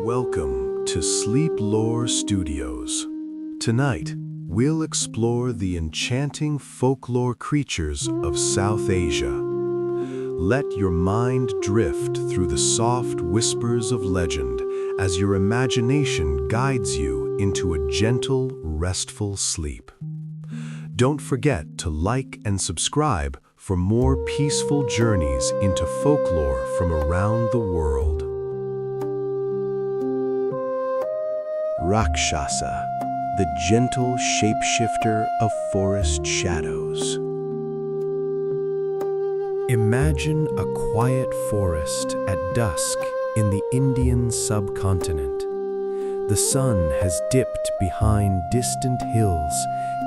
Welcome to Sleep Lore Studios. Tonight, we'll explore the enchanting folklore creatures of South Asia. Let your mind drift through the soft whispers of legend as your imagination guides you into a gentle, restful sleep. Don't forget to like and subscribe for more peaceful journeys into folklore from around the world. Rakshasa, the gentle shapeshifter of forest shadows. Imagine a quiet forest at dusk in the Indian subcontinent. The sun has dipped behind distant hills,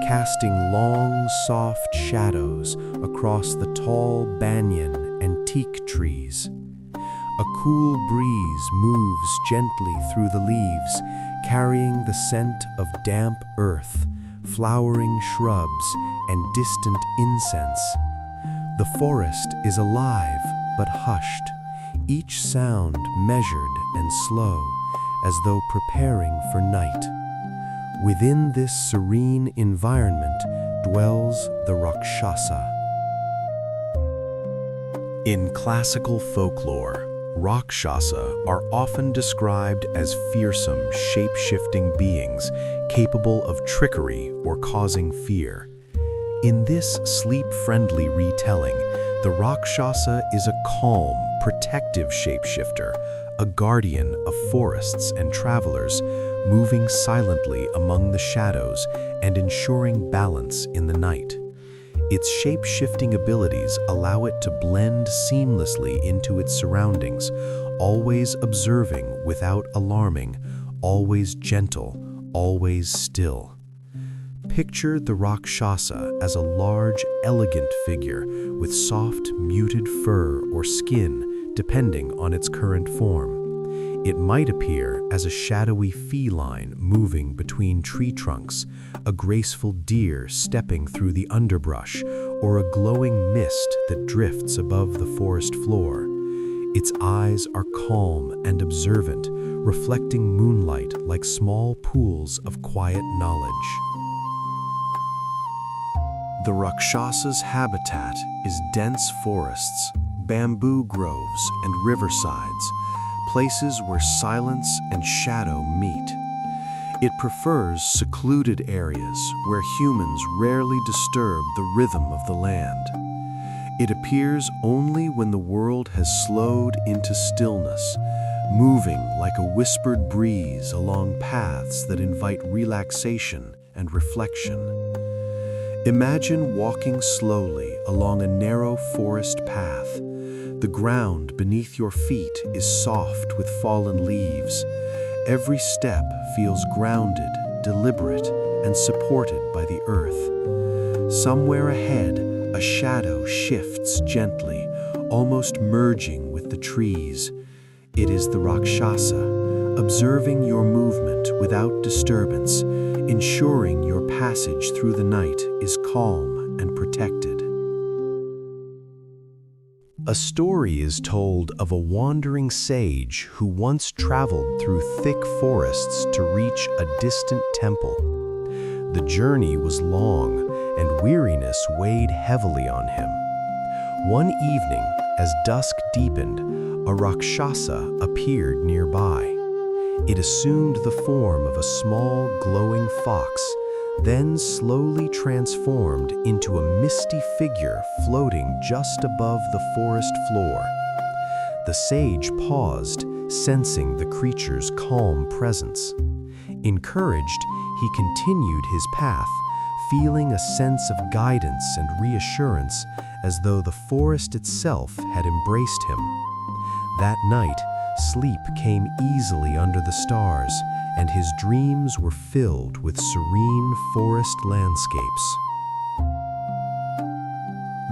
casting long, soft shadows across the tall banyan and teak trees. A cool breeze moves gently through the leaves, carrying the scent of damp earth, flowering shrubs, and distant incense. The forest is alive but hushed, each sound measured and slow, as though preparing for night. Within this serene environment dwells the Rakshasa. In classical folklore, Rakshasa are often described as fearsome, shape-shifting beings capable of trickery or causing fear. In this sleep-friendly retelling, the Rakshasa is a calm, protective shapeshifter, a guardian of forests and travelers, moving silently among the shadows and ensuring balance in the night. Its shape-shifting abilities allow it to blend seamlessly into its surroundings, always observing without alarming, always gentle, always still. Picture the Rakshasa as a large, elegant figure with soft, muted fur or skin, depending on its current form. It might appear as a shadowy feline moving between tree trunks, a graceful deer stepping through the underbrush, or a glowing mist that drifts above the forest floor. Its eyes are calm and observant, reflecting moonlight like small pools of quiet knowledge. The Rakshasa's habitat is dense forests, bamboo groves, and riversides, places where silence and shadow meet. It prefers secluded areas where humans rarely disturb the rhythm of the land. It appears only when the world has slowed into stillness, moving like a whispered breeze along paths that invite relaxation and reflection. Imagine walking slowly along a narrow forest path. The ground beneath your feet is soft with fallen leaves. Every step feels grounded, deliberate, and supported by the earth. Somewhere ahead, a shadow shifts gently, almost merging with the trees. It is the Rakshasa, observing your movement without disturbance, ensuring your passage through the night is calm and protected. A story is told of a wandering sage who once traveled through thick forests to reach a distant temple. The journey was long, and weariness weighed heavily on him. One evening, as dusk deepened, a Rakshasa appeared nearby. It assumed the form of a small, glowing fox, then slowly transformed into a misty figure floating just above the forest floor. The sage paused, sensing the creature's calm presence. Encouraged, he continued his path, feeling a sense of guidance and reassurance as though the forest itself had embraced him. That night, sleep came easily under the stars, and his dreams were filled with serene forest landscapes.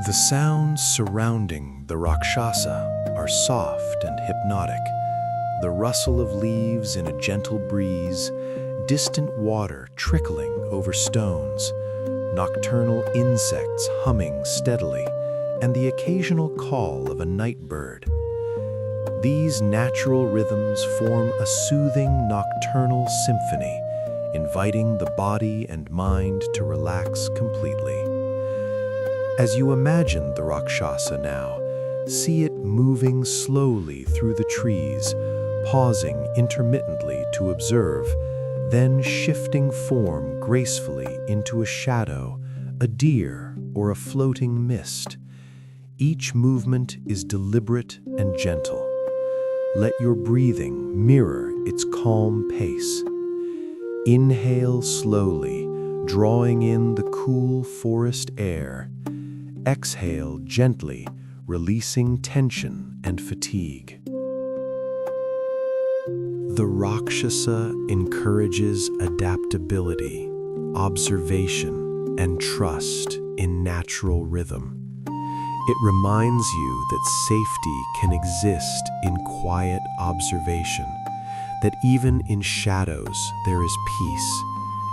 The sounds surrounding the Rakshasa are soft and hypnotic. The rustle of leaves in a gentle breeze, distant water trickling over stones, nocturnal insects humming steadily, and the occasional call of a night bird. These natural rhythms form a soothing nocturnal symphony, inviting the body and mind to relax completely. As you imagine the Rakshasa now, see it moving slowly through the trees, pausing intermittently to observe, then shifting form gracefully into a shadow, a deer, or a floating mist. Each movement is deliberate and gentle. Let your breathing mirror its calm pace. Inhale slowly, drawing in the cool forest air. Exhale gently, releasing tension and fatigue. The Rakshasa encourages adaptability, observation, and trust in natural rhythm. It reminds you that safety can exist in quiet observation, that even in shadows there is peace,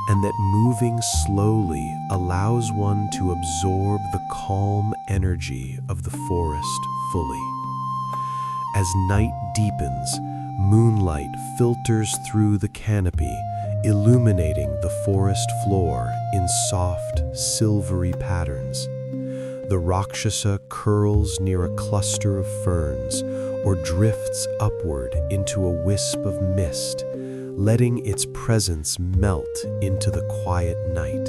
and that moving slowly allows one to absorb the calm energy of the forest fully. As night deepens, moonlight filters through the canopy, illuminating the forest floor in soft, silvery patterns. The Rakshasa curls near a cluster of ferns or drifts upward into a wisp of mist, letting its presence melt into the quiet night.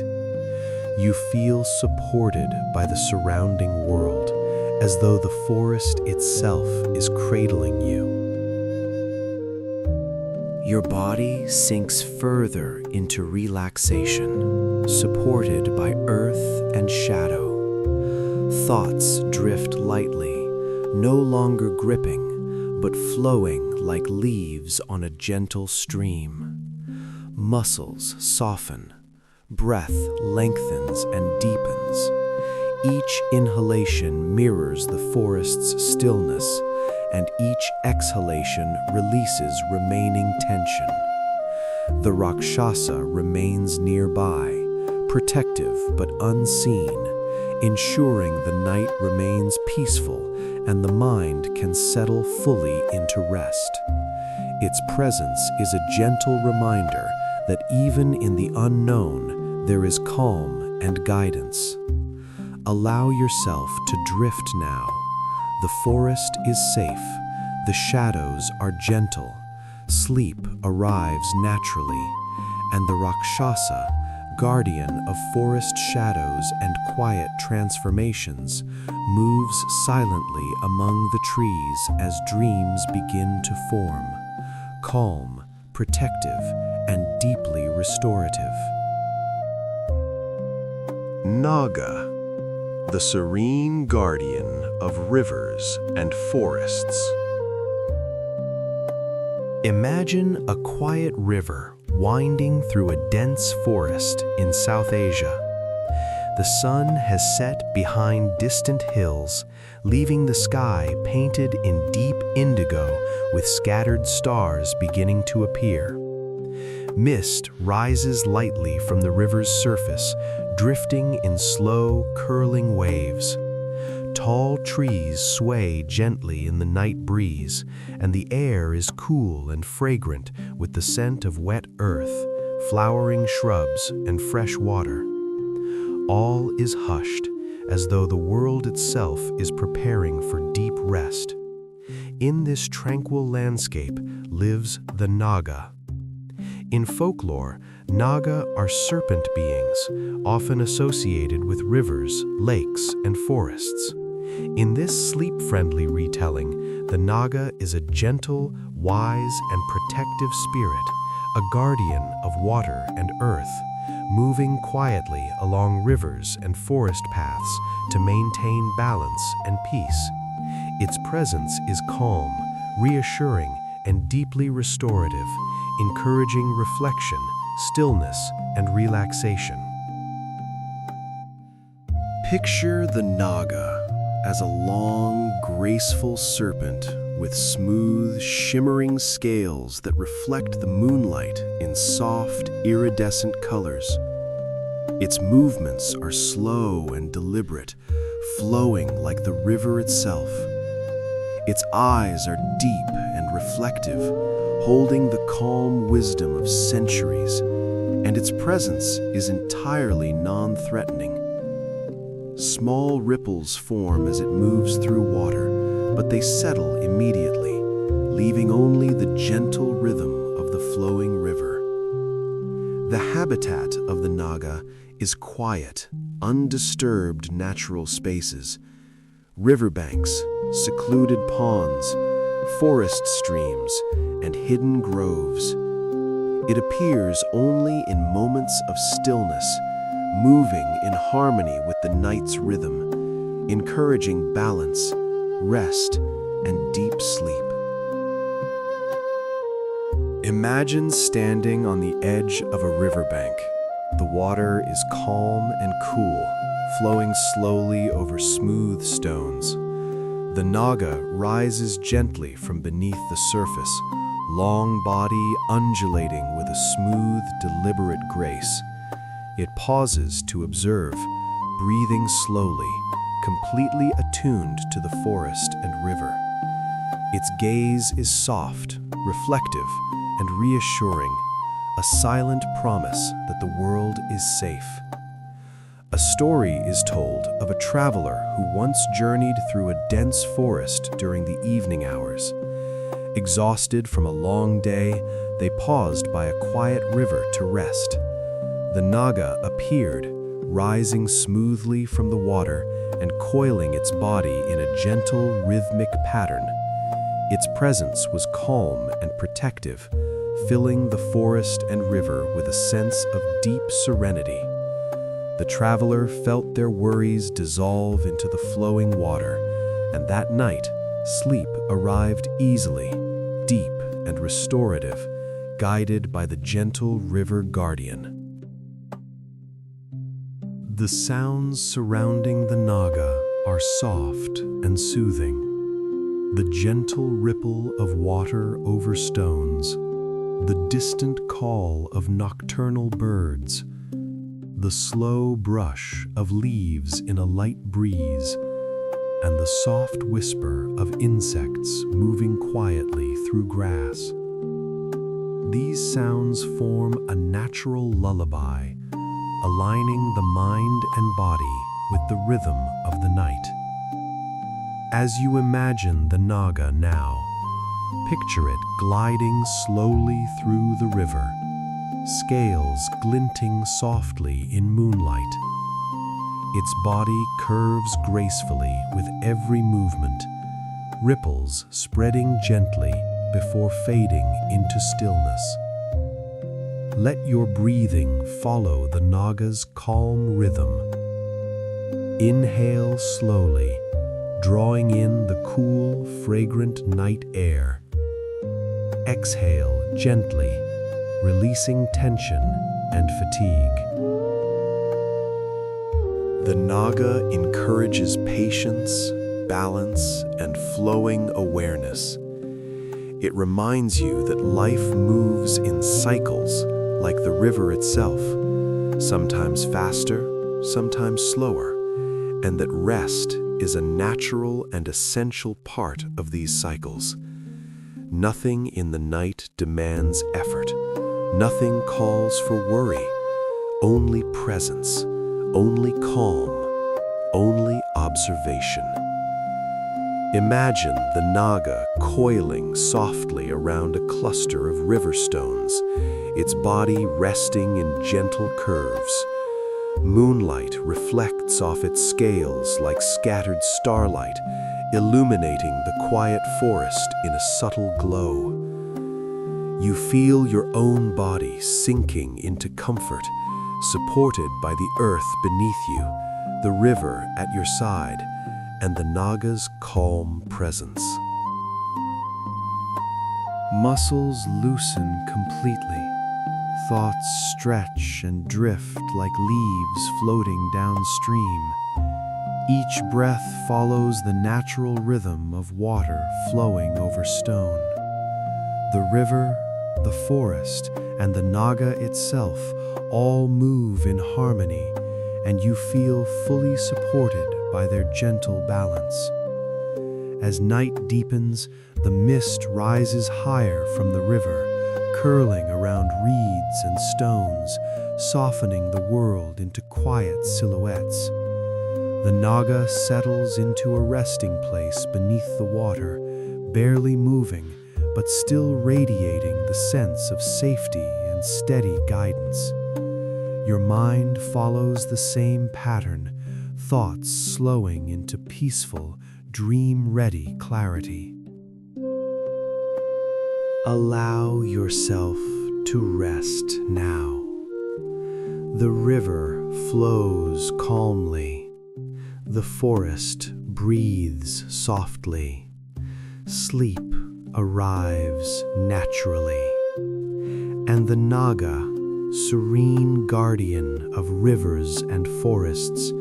You feel supported by the surrounding world, as though the forest itself is cradling you. Your body sinks further into relaxation, supported by earth and shadow. Thoughts drift lightly, no longer gripping, but flowing like leaves on a gentle stream. Muscles soften, breath lengthens and deepens. Each inhalation mirrors the forest's stillness, and each exhalation releases remaining tension. The Rakshasa remains nearby, protective but unseen, ensuring the night remains peaceful and the mind can settle fully into rest. Its presence is a gentle reminder that even in the unknown, there is calm and guidance. Allow yourself to drift now. The forest is safe, the shadows are gentle, sleep arrives naturally, and the Rakshasa, guardian of forest shadows and quiet transformations, moves silently among the trees as dreams begin to form, calm, protective, and deeply restorative. Naga, the serene guardian of rivers and forests. Imagine a quiet river winding through a dense forest in South Asia. The sun has set behind distant hills, leaving the sky painted in deep indigo with scattered stars beginning to appear. Mist rises lightly from the river's surface, drifting in slow, curling waves. Tall trees sway gently in the night breeze, and the air is cool and fragrant with the scent of wet earth, flowering shrubs, and fresh water. All is hushed, as though the world itself is preparing for deep rest. In this tranquil landscape lives the Naga. In folklore, Naga are serpent beings, often associated with rivers, lakes, and forests. In this sleep-friendly retelling, the Naga is a gentle, wise, and protective spirit, a guardian of water and earth, moving quietly along rivers and forest paths to maintain balance and peace. Its presence is calm, reassuring, and deeply restorative, encouraging reflection, stillness, and relaxation. Picture the Naga as a long, graceful serpent with smooth, shimmering scales that reflect the moonlight in soft, iridescent colors. Its movements are slow and deliberate, flowing like the river itself. Its eyes are deep and reflective, holding the calm wisdom of centuries, and its presence is entirely non-threatening. Small ripples form as it moves through water, but they settle immediately, leaving only the gentle rhythm of the flowing river. The habitat of the Naga is quiet, undisturbed natural spaces, riverbanks, secluded ponds, forest streams, and hidden groves. It appears only in moments of stillness, moving in harmony with the night's rhythm, encouraging balance, rest, and deep sleep. Imagine standing on the edge of a riverbank. The water is calm and cool, flowing slowly over smooth stones. The Naga rises gently from beneath the surface, long body undulating with a smooth, deliberate grace. It pauses to observe, breathing slowly, completely attuned to the forest and river. Its gaze is soft, reflective, and reassuring, a silent promise that the world is safe. A story is told of a traveler who once journeyed through a dense forest during the evening hours. Exhausted from a long day, they paused by a quiet river to rest. The Naga appeared, rising smoothly from the water and coiling its body in a gentle, rhythmic pattern. Its presence was calm and protective, filling the forest and river with a sense of deep serenity. The traveler felt their worries dissolve into the flowing water, and that night, sleep arrived easily, deep and restorative, guided by the gentle river guardian. The sounds surrounding the Naga are soft and soothing. The gentle ripple of water over stones, the distant call of nocturnal birds, the slow brush of leaves in a light breeze, and the soft whisper of insects moving quietly through grass. These sounds form a natural lullaby, aligning the mind and body with the rhythm of the night. As you imagine the Naga now, picture it gliding slowly through the river, scales glinting softly in moonlight. Its body curves gracefully with every movement, ripples spreading gently before fading into stillness. Let your breathing follow the Naga's calm rhythm. Inhale slowly, drawing in the cool, fragrant night air. Exhale gently, releasing tension and fatigue. The Naga encourages patience, balance, and flowing awareness. It reminds you that life moves in cycles like the river itself, sometimes faster, sometimes slower, and that rest is a natural and essential part of these cycles. Nothing in the night demands effort. Nothing calls for worry. Only presence, only calm, only observation. Imagine the Naga coiling softly around a cluster of river stones, its body resting in gentle curves. Moonlight reflects off its scales like scattered starlight, illuminating the quiet forest in a subtle glow. You feel your own body sinking into comfort, supported by the earth beneath you, the river at your side, and the Naga's calm presence. Muscles loosen completely. Thoughts stretch and drift like leaves floating downstream. Each breath follows the natural rhythm of water flowing over stone. The river, the forest, and the Naga itself all move in harmony, and you feel fully supported by their gentle balance. As night deepens, the mist rises higher from the river, curling around reeds and stones, softening the world into quiet silhouettes. The Naga settles into a resting place beneath the water, barely moving, but still radiating the sense of safety and steady guidance. Your mind follows the same pattern, thoughts slowing into peaceful, dream-ready clarity. Allow yourself to rest now. The river flows calmly. The forest breathes softly. Sleep arrives naturally. And the Naga, serene guardian of rivers and forests,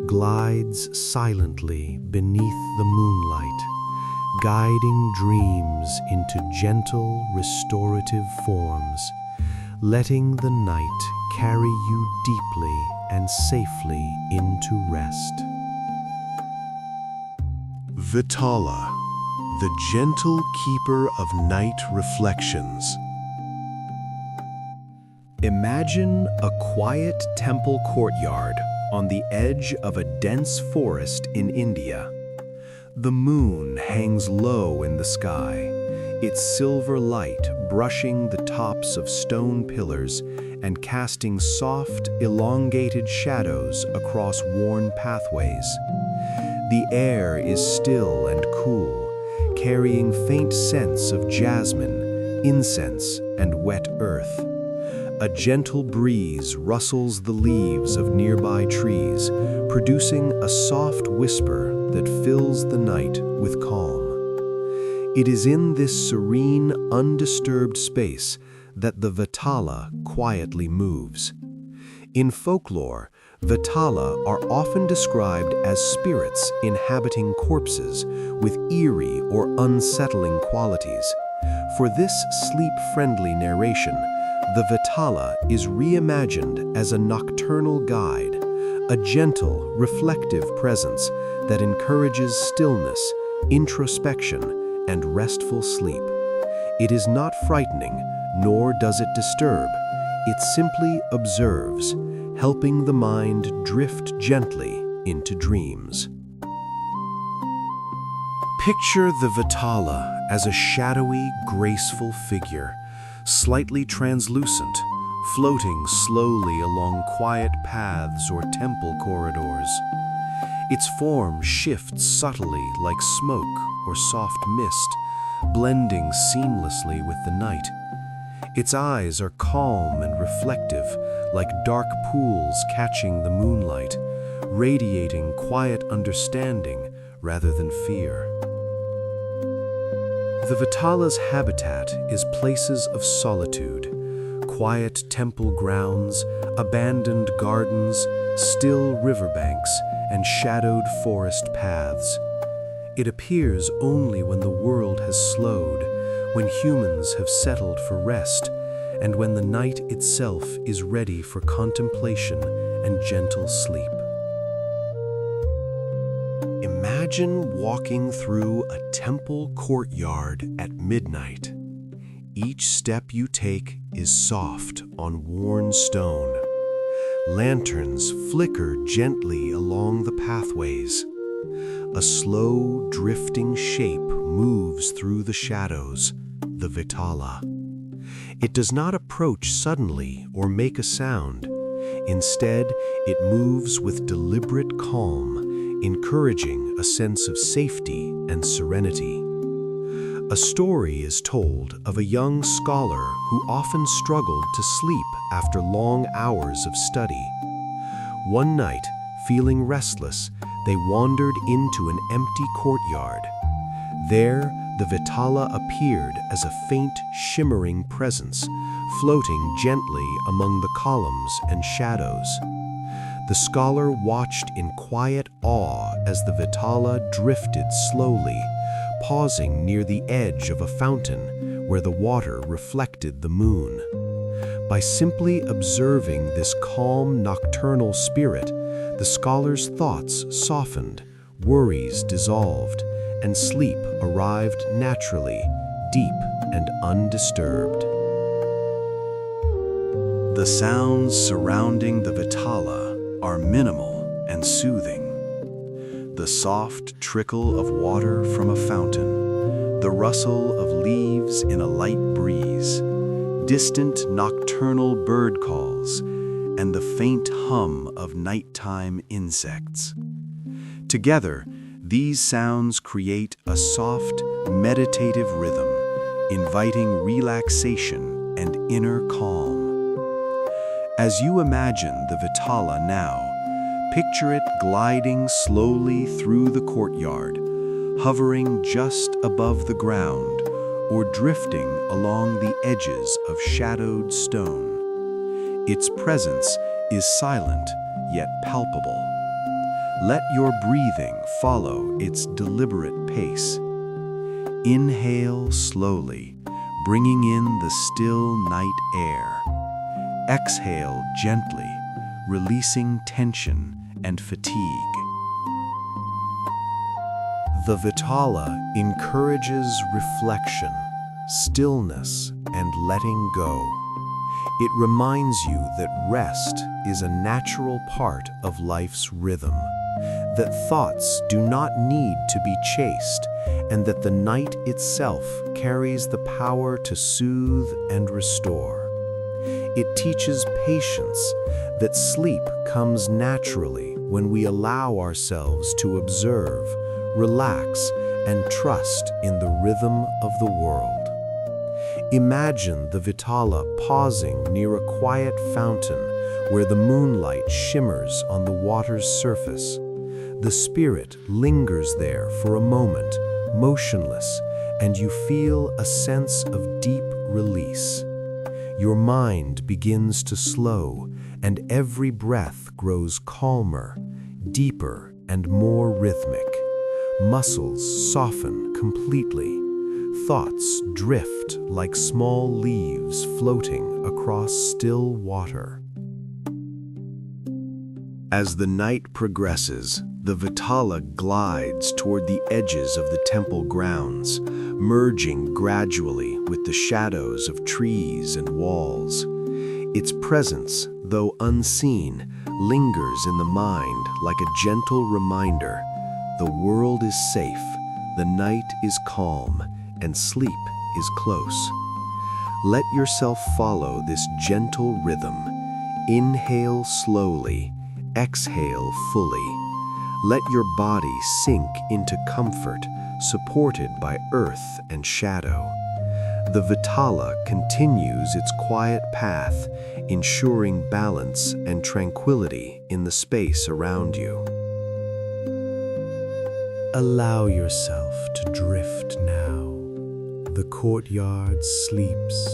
glides silently beneath the moonlight, guiding dreams into gentle, restorative forms, letting the night carry you deeply and safely into rest. Vitala, the gentle keeper of night reflections. Imagine a quiet temple courtyard on the edge of a dense forest in India. The moon hangs low in the sky, its silver light brushing the tops of stone pillars and casting soft, elongated shadows across worn pathways. The air is still and cool, carrying faint scents of jasmine, incense, and wet earth. A gentle breeze rustles the leaves of nearby trees, producing a soft whisper that fills the night with calm. It is in this serene, undisturbed space that the Vitala quietly moves. In folklore, Vitala are often described as spirits inhabiting corpses with eerie or unsettling qualities. For this sleep-friendly narration, the Vitala is reimagined as a nocturnal guide, a gentle, reflective presence that encourages stillness, introspection, and restful sleep. It is not frightening, nor does it disturb. It simply observes, helping the mind drift gently into dreams. Picture the Vitala as a shadowy, graceful figure, slightly translucent, floating slowly along quiet paths or temple corridors. Its form shifts subtly like smoke or soft mist, blending seamlessly with the night. Its eyes are calm and reflective, like dark pools catching the moonlight, radiating quiet understanding rather than fear. The Vitala's habitat is places of solitude, quiet temple grounds, abandoned gardens, still riverbanks, and shadowed forest paths. It appears only when the world has slowed, when humans have settled for rest, and when the night itself is ready for contemplation and gentle sleep. Imagine walking through a temple courtyard at midnight. Each step you take is soft on worn stone. Lanterns flicker gently along the pathways. A slow, drifting shape moves through the shadows, the Vitala. It does not approach suddenly or make a sound. Instead, it moves with deliberate calm, encouraging a sense of safety and serenity. A story is told of a young scholar who often struggled to sleep after long hours of study. One night, feeling restless, they wandered into an empty courtyard. There, the Vitala appeared as a faint, shimmering presence, floating gently among the columns and shadows. The scholar watched in quiet awe as the Vitala drifted slowly, pausing near the edge of a fountain where the water reflected the moon. By simply observing this calm nocturnal spirit, The scholar's thoughts softened, worries dissolved, and sleep arrived naturally, deep and undisturbed. The sounds surrounding the Vitala are minimal and soothing. The soft trickle of water from a fountain, the rustle of leaves in a light breeze, distant nocturnal bird calls, and the faint hum of nighttime insects. Together, these sounds create a soft, meditative rhythm, inviting relaxation and inner calm. As you imagine the Vitala now, picture it gliding slowly through the courtyard, hovering just above the ground, or drifting along the edges of shadowed stone. Its presence is silent yet palpable. Let your breathing follow its deliberate pace. Inhale slowly, bringing in the still night air. Exhale gently, releasing tension and fatigue. The Vitala encourages reflection, stillness, and letting go. It reminds you that rest is a natural part of life's rhythm, that thoughts do not need to be chased, and that the night itself carries the power to soothe and restore. It teaches patience, that sleep comes naturally when we allow ourselves to observe, relax, and trust in the rhythm of the world. Imagine the Vitala pausing near a quiet fountain where the moonlight shimmers on the water's surface. The spirit lingers there for a moment, motionless, and you feel a sense of deep release. Your mind begins to slow, and every breath grows calmer, deeper, and more rhythmic. Muscles soften completely. Thoughts drift like small leaves floating across still water. As the night progresses, the Vitala glides toward the edges of the temple grounds, merging gradually with the shadows of trees and walls. Its presence, though unseen, lingers in the mind like a gentle reminder. The world is safe, the night is calm, and sleep is close. Let yourself follow this gentle rhythm. Inhale slowly, exhale fully. Let your body sink into comfort, supported by earth and shadow. The Vitala continues its quiet path, ensuring balance and tranquility in the space around you. Allow yourself to drift now. The courtyard sleeps.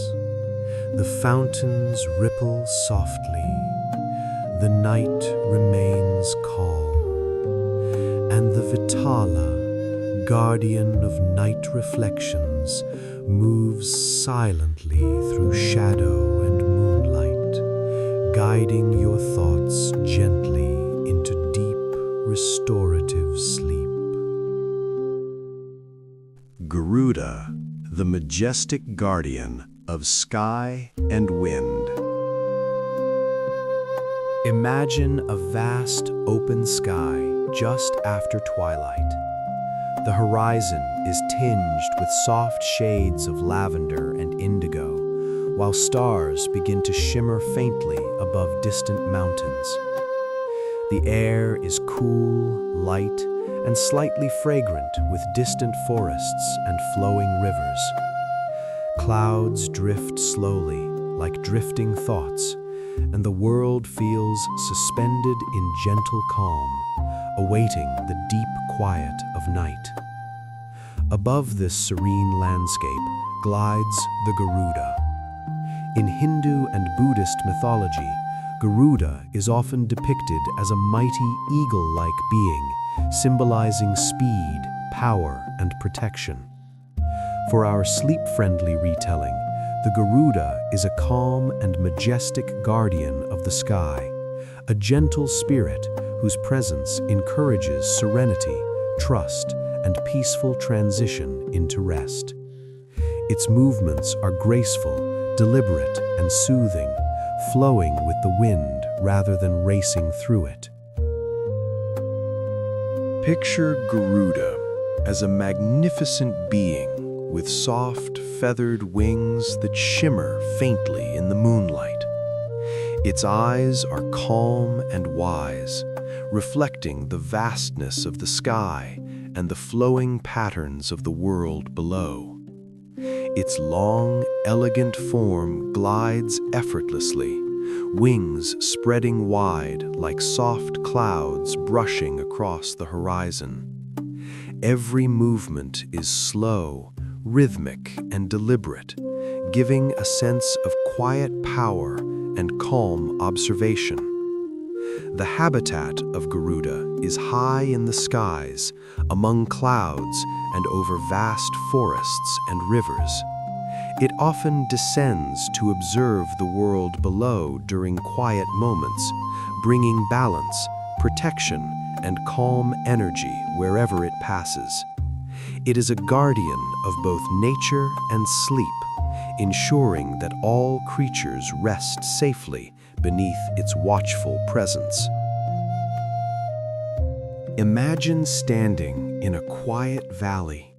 The fountains ripple softly. The night remains calm. And the Vitala, guardian of night reflections, moves silently through shadow and moonlight, guiding your thoughts gently into deep, restorative sleep. Garuda, the majestic guardian of sky and wind. Imagine a vast open sky just after twilight. The horizon is tinged with soft shades of lavender and indigo, while stars begin to shimmer faintly above distant mountains. The air is cool, light, and slightly fragrant with distant forests and flowing rivers. Clouds drift slowly, like drifting thoughts, and the world feels suspended in gentle calm, awaiting the deep quiet of night. Above this serene landscape glides the Garuda. In Hindu and Buddhist mythology, Garuda is often depicted as a mighty eagle-like being, symbolizing speed, power, and protection. For our sleep-friendly retelling, the Garuda is a calm and majestic guardian of the sky, a gentle spirit whose presence encourages serenity, trust, and peaceful transition into rest. Its movements are graceful, deliberate, and soothing, flowing with the wind rather than racing through it. Picture Garuda as a magnificent being with soft, feathered wings that shimmer faintly in the moonlight. Its eyes are calm and wise, reflecting the vastness of the sky and the flowing patterns of the world below. Its long, elegant form glides effortlessly, wings spreading wide like soft clouds brushing across the horizon. Every movement is slow, rhythmic, and deliberate, giving a sense of quiet power and calm observation. The habitat of Garuda is high in the skies, among clouds and over vast forests and rivers. It often descends to observe the world below during quiet moments, bringing balance, protection, and calm energy wherever it passes. It is a guardian of both nature and sleep, ensuring that all creatures rest safely beneath its watchful presence. Imagine standing in a quiet valley,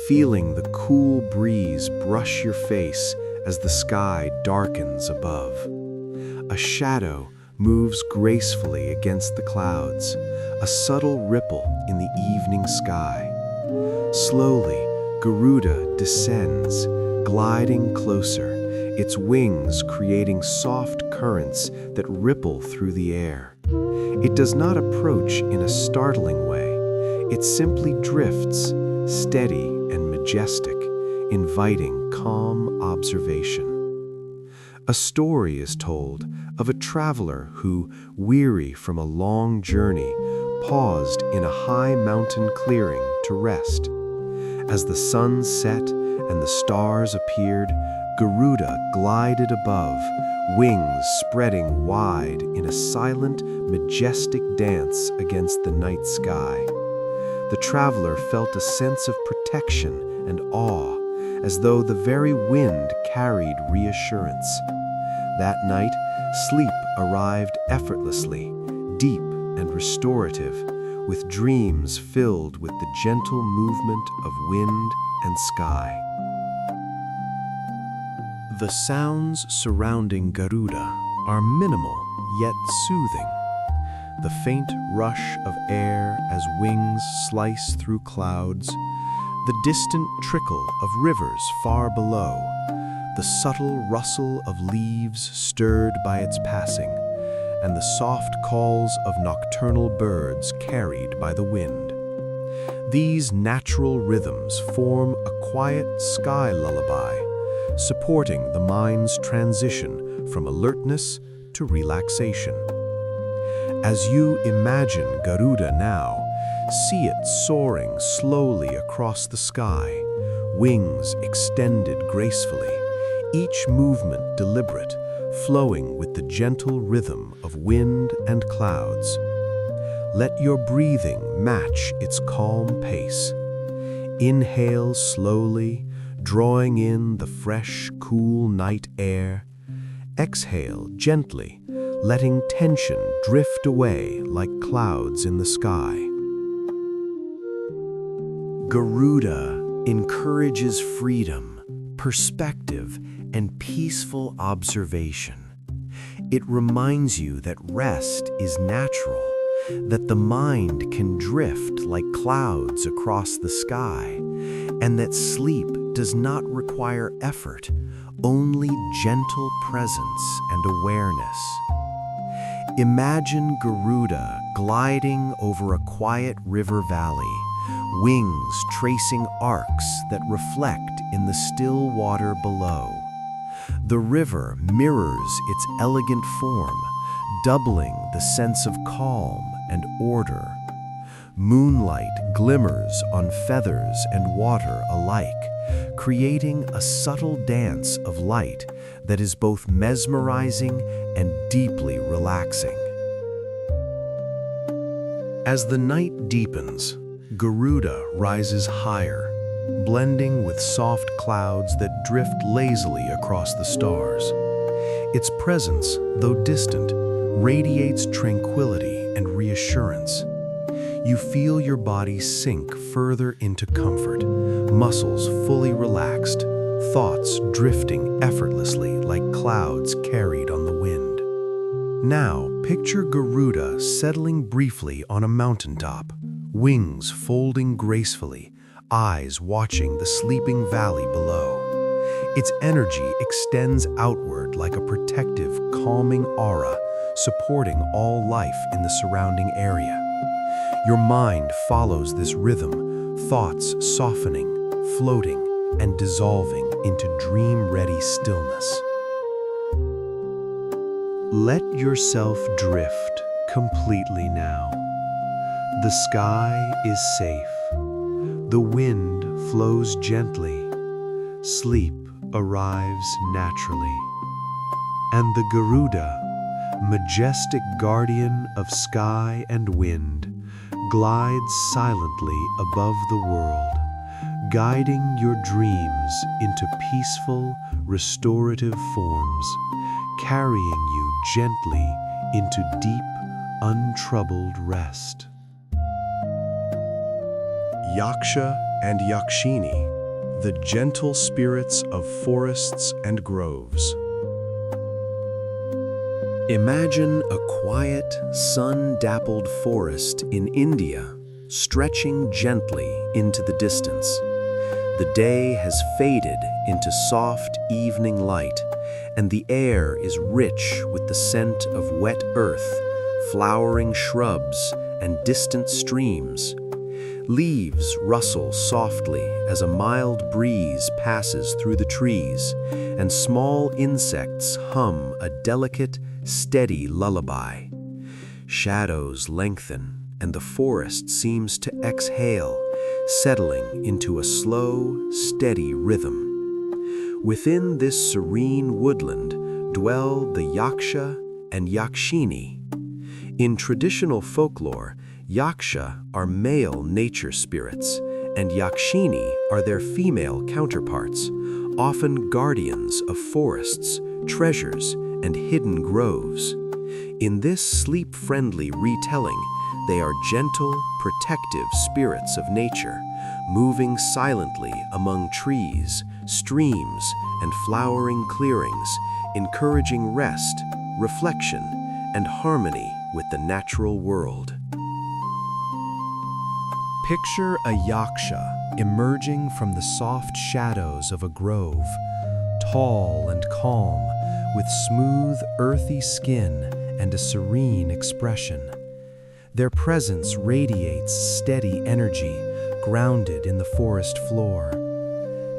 feeling the cool breeze brush your face as the sky darkens above. A shadow moves gracefully against the clouds, a subtle ripple in the evening sky. Slowly, Garuda descends, gliding closer, its wings creating soft currents that ripple through the air. It does not approach in a startling way. It simply drifts, steady and majestic, inviting calm observation. A story is told of a traveler who, weary from a long journey, paused in a high mountain clearing to rest. As the sun set and the stars appeared, Garuda glided above, wings spreading wide in a silent, majestic dance against the night sky. The traveler felt a sense of protection and awe, as though the very wind carried reassurance. That night, sleep arrived effortlessly, deep and restorative, with dreams filled with the gentle movement of wind and sky. The sounds surrounding Garuda are minimal yet soothing. The faint rush of air as wings slice through clouds, the distant trickle of rivers far below, the subtle rustle of leaves stirred by its passing, and the soft calls of nocturnal birds carried by the wind. These natural rhythms form a quiet sky lullaby, supporting the mind's transition from alertness to relaxation. As you imagine Garuda now, see it soaring slowly across the sky, wings extended gracefully, each movement deliberate, flowing with the gentle rhythm of wind and clouds. Let your breathing match its calm pace. Inhale slowly, drawing in the fresh, cool night air. Exhale gently, letting tension drift away like clouds in the sky. Garuda encourages freedom, perspective, and peaceful observation. It reminds you that rest is natural, that the mind can drift like clouds across the sky, and that sleep does not require effort, only gentle presence and awareness. Imagine Garuda gliding over a quiet river valley, wings tracing arcs that reflect in the still water below. The river mirrors its elegant form, doubling the sense of calm and order. Moonlight glimmers on feathers and water alike, creating a subtle dance of light that is both mesmerizing and deeply relaxing. As the night deepens, Garuda rises higher, blending with soft clouds that drift lazily across the stars. Its presence, though distant, radiates tranquility and reassurance. You feel your body sink further into comfort, muscles fully relaxed, thoughts drifting effortlessly like clouds carried on the wind. Now, picture Garuda settling briefly on a mountaintop, wings folding gracefully, eyes watching the sleeping valley below. Its energy extends outward like a protective, calming aura, supporting all life in the surrounding area. Your mind follows this rhythm, thoughts softening, floating, and dissolving into dream-ready stillness. Let yourself drift completely now. The sky is safe. The wind flows gently. Sleep arrives naturally. And the Garuda, majestic guardian of sky and wind, glides silently above the world, guiding your dreams into peaceful, restorative forms, carrying you gently into deep, untroubled rest. Yaksha and Yakshini, the gentle spirits of forests and groves. Imagine a quiet, sun-dappled forest in India, stretching gently into the distance. The day has faded into soft evening light, and the air is rich with the scent of wet earth, flowering shrubs, and distant streams. Leaves rustle softly as a mild breeze passes through the trees, and small insects hum a delicate, steady lullaby. Shadows lengthen, and the forest seems to exhale, settling into a slow, steady rhythm. Within this serene woodland dwell the Yaksha and Yakshini. In traditional folklore, Yaksha are male nature spirits, and Yakshini are their female counterparts, often guardians of forests, treasures, and hidden groves. In this sleep-friendly retelling, they are gentle, protective spirits of nature, moving silently among trees, streams, and flowering clearings, encouraging rest, reflection, and harmony with the natural world. Picture a yaksha emerging from the soft shadows of a grove, tall and calm, with smooth, earthy skin and a serene expression. Their presence radiates steady energy, grounded in the forest floor.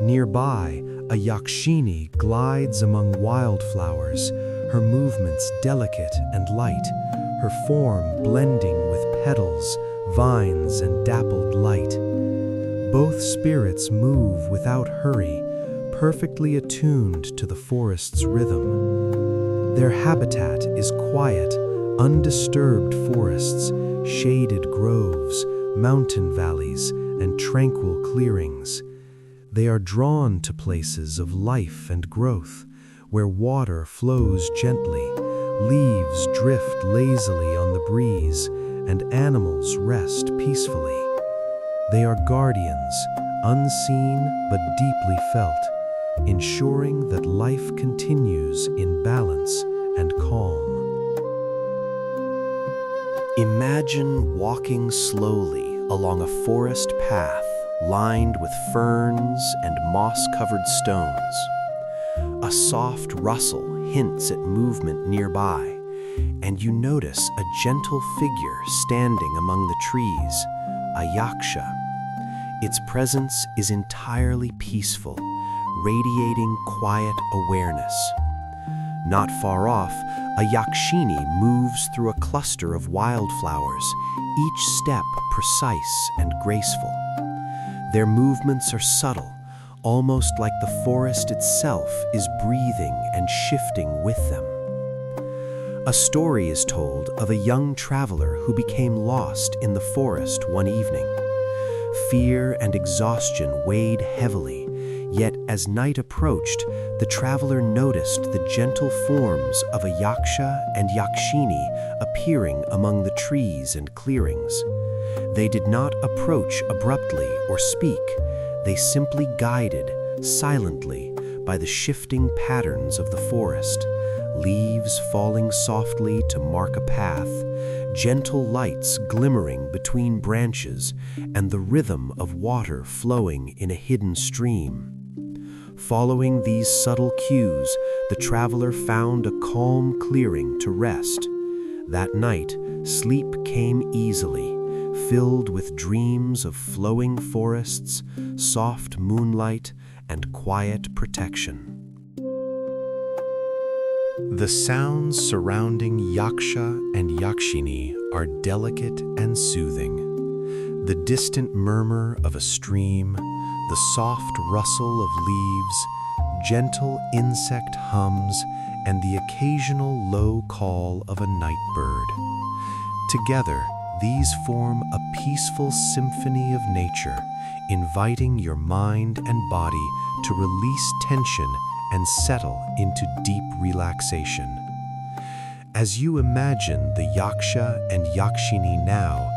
Nearby, a yakshini glides among wildflowers, her movements delicate and light, her form blending with petals, vines, and dappled light. Both spirits move without hurry, perfectly attuned to the forest's rhythm. Their habitat is quiet, undisturbed forests, shaded groves, mountain valleys, and tranquil clearings. They are drawn to places of life and growth, where water flows gently, leaves drift lazily on the breeze, and animals rest peacefully. They are guardians, unseen but deeply felt, ensuring that life continues in balance and calm. Imagine walking slowly along a forest path lined with ferns and moss-covered stones. A soft rustle hints at movement nearby, and you notice a gentle figure standing among the trees, a yaksha. Its presence is entirely peaceful, radiating quiet awareness. Not far off, a yakshini moves through a cluster of wildflowers, each step precise and graceful. Their movements are subtle, almost like the forest itself is breathing and shifting with them. A story is told of a young traveler who became lost in the forest one evening. Fear and exhaustion weighed heavily, yet as night approached, the traveler noticed the gentle forms of a yaksha and yakshini appearing among the trees and clearings. They did not approach abruptly or speak. They simply guided, silently, by the shifting patterns of the forest, leaves falling softly to mark a path, gentle lights glimmering between branches, and the rhythm of water flowing in a hidden stream. Following these subtle cues, the traveler found a calm clearing to rest. That night, sleep came easily, filled with dreams of flowing forests, soft moonlight, and quiet protection. The sounds surrounding yaksha and yakshini are delicate and soothing. The distant murmur of a stream, the soft rustle of leaves, gentle insect hums, and the occasional low call of a night bird. Together, these form a peaceful symphony of nature, inviting your mind and body to release tension and settle into deep relaxation. As you imagine the yaksha and yakshini now,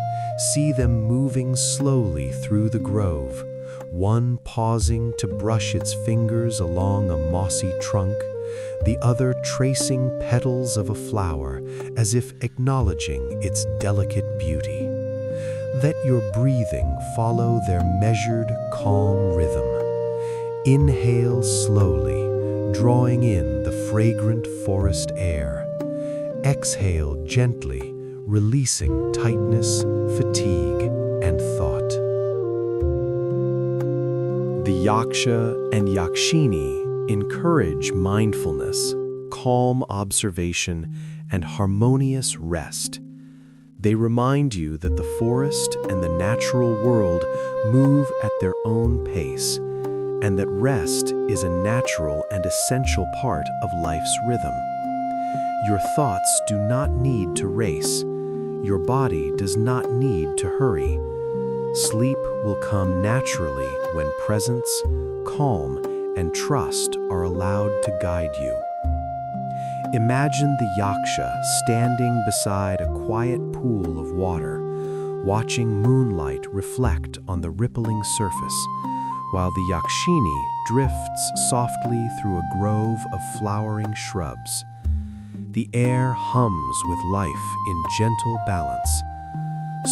see them moving slowly through the grove, one pausing to brush its fingers along a mossy trunk, the other tracing petals of a flower as if acknowledging its delicate beauty. Let your breathing follow their measured, calm rhythm. Inhale slowly, drawing in the fragrant forest air. Exhale gently, releasing tightness, fatigue, and thought. The yaksha and yakshini encourage mindfulness, calm observation, and harmonious rest. They remind you that the forest and the natural world move at their own pace, and that rest is a natural and essential part of life's rhythm. Your thoughts do not need to race. Your body does not need to hurry. Sleep will come naturally when presence, calm, and trust are allowed to guide you. Imagine the yaksha standing beside a quiet pool of water, watching moonlight reflect on the rippling surface, while the yakshini drifts softly through a grove of flowering shrubs. The air hums with life in gentle balance.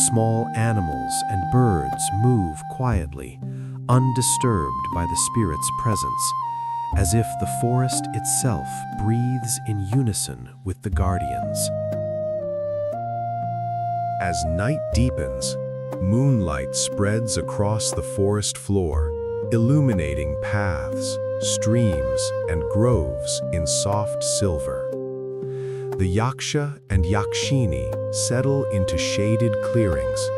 Small animals and birds move quietly, undisturbed by the spirit's presence, as if the forest itself breathes in unison with the guardians. As night deepens, moonlight spreads across the forest floor, illuminating paths, streams, and groves in soft silver. The yaksha and yakshini settle into shaded clearings,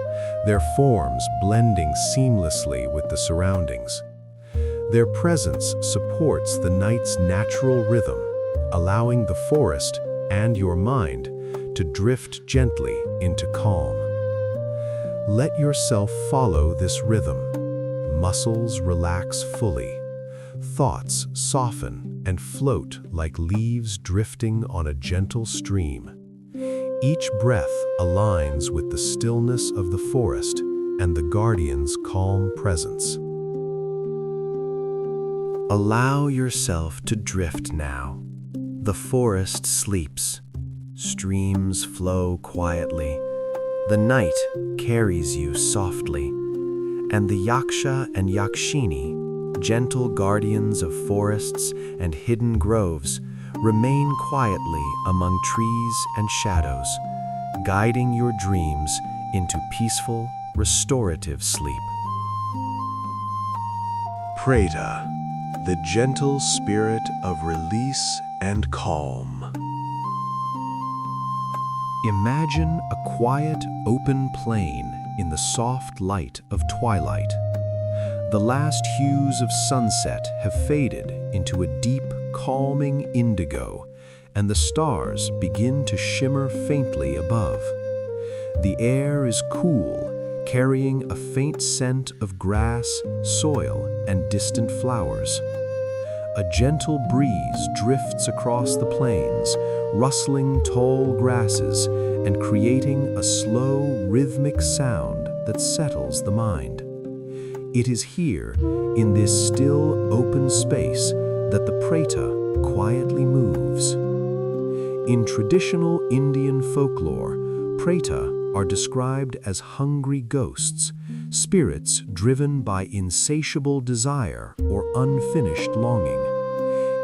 their forms blending seamlessly with the surroundings. Their presence supports the night's natural rhythm, allowing the forest and your mind to drift gently into calm. Let yourself follow this rhythm. Muscles relax fully. Thoughts soften and float like leaves drifting on a gentle stream. Each breath aligns with the stillness of the forest and the guardian's calm presence. Allow yourself to drift now. The forest sleeps. Streams flow quietly. The night carries you softly. And the yaksha and yakshini, gentle guardians of forests and hidden groves, remain quietly among trees and shadows, guiding your dreams into peaceful, restorative sleep. Preta, the gentle spirit of release and calm. Imagine a quiet, open plain in the soft light of twilight. The last hues of sunset have faded into a deep, calming indigo, and the stars begin to shimmer faintly above. The air is cool, carrying a faint scent of grass, soil, and distant flowers. A gentle breeze drifts across the plains, rustling tall grasses and creating a slow, rhythmic sound that settles the mind. It is here, in this still, open space, that the preta quietly moves. In traditional Indian folklore, preta are described as hungry ghosts, spirits driven by insatiable desire or unfinished longing.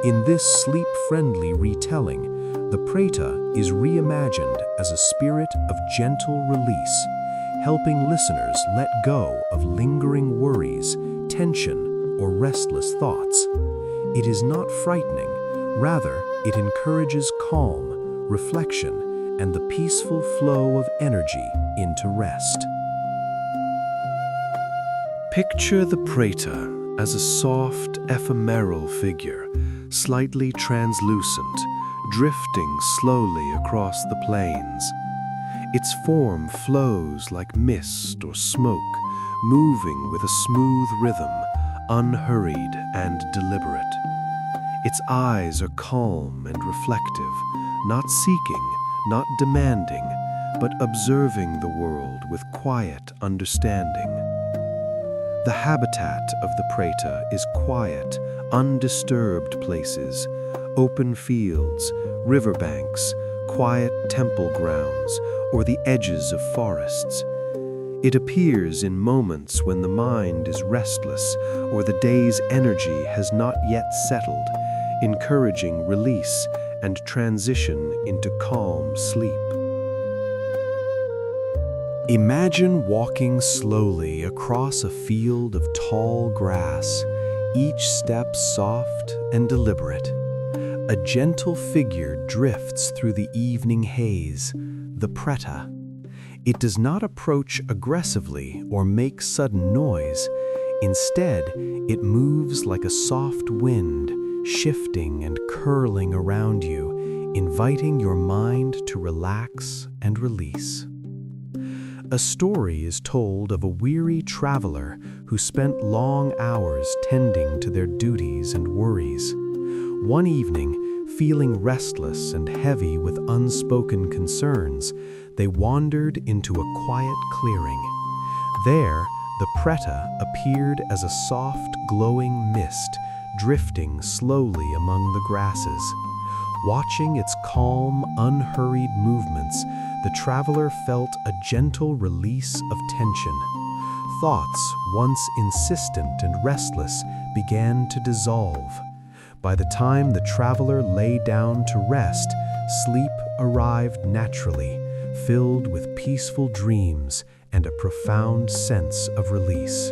In this sleep-friendly retelling, the preta is reimagined as a spirit of gentle release, helping listeners let go of lingering worries, tension, or restless thoughts. It is not frightening, rather, it encourages calm, reflection, and the peaceful flow of energy into rest. Picture the preta as a soft, ephemeral figure, slightly translucent, drifting slowly across the plains. Its form flows like mist or smoke, moving with a smooth rhythm, unhurried and deliberate. Its eyes are calm and reflective, not seeking, not demanding, but observing the world with quiet understanding. The habitat of the preta is quiet, undisturbed places, open fields, riverbanks, quiet temple grounds, or the edges of forests. It appears in moments when the mind is restless or the day's energy has not yet settled, encouraging release and transition into calm sleep. Imagine walking slowly across a field of tall grass, each step soft and deliberate. A gentle figure drifts through the evening haze, the preta. It does not approach aggressively or make sudden noise. Instead, it moves like a soft wind, shifting and curling around you, inviting your mind to relax and release. A story is told of a weary traveler who spent long hours tending to their duties and worries. One evening, feeling restless and heavy with unspoken concerns, they wandered into a quiet clearing. There, the preta appeared as a soft, glowing mist, drifting slowly among the grasses. Watching its calm, unhurried movements, the traveler felt a gentle release of tension. Thoughts, once insistent and restless, began to dissolve. By the time the traveler lay down to rest, sleep arrived naturally, filled with peaceful dreams and a profound sense of release.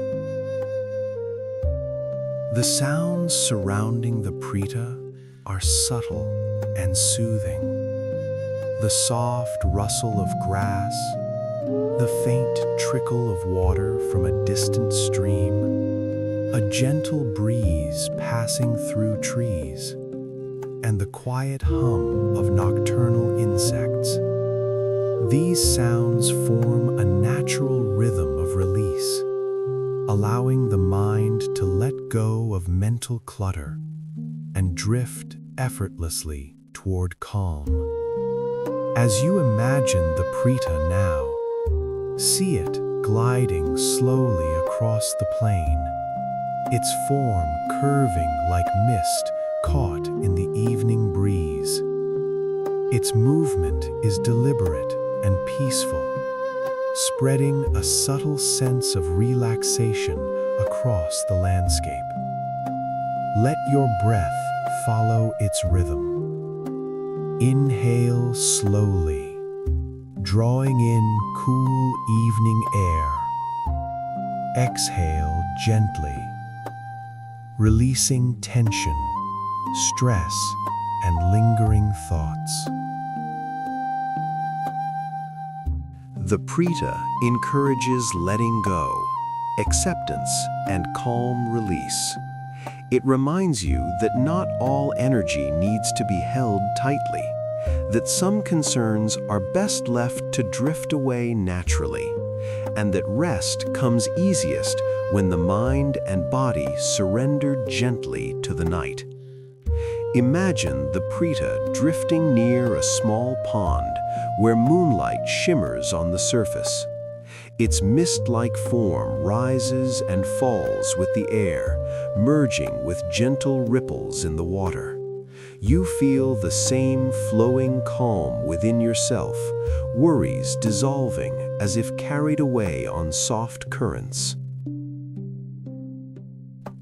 The sounds surrounding the preta are subtle and soothing. The soft rustle of grass, the faint trickle of water from a distant stream, a gentle breeze passing through trees, and the quiet hum of nocturnal insects. These sounds form a natural rhythm of release, allowing the mind to let go of mental clutter and drift effortlessly toward calm. As you imagine the preta now, see it gliding slowly across the plain, its form curving like mist caught in the evening breeze. Its movement is deliberate and peaceful, spreading a subtle sense of relaxation across the landscape. Let your breath follow its rhythm. Inhale slowly, drawing in cool evening air. Exhale gently, releasing tension, stress, and lingering thoughts. The preta encourages letting go, acceptance, and calm release. It reminds you that not all energy needs to be held tightly, that some concerns are best left to drift away naturally, and that rest comes easiest when the mind and body surrender gently to the night. Imagine the Preta drifting near a small pond where moonlight shimmers on the surface. Its mist-like form rises and falls with the air, merging with gentle ripples in the water. You feel the same flowing calm within yourself, worries dissolving as if carried away on soft currents.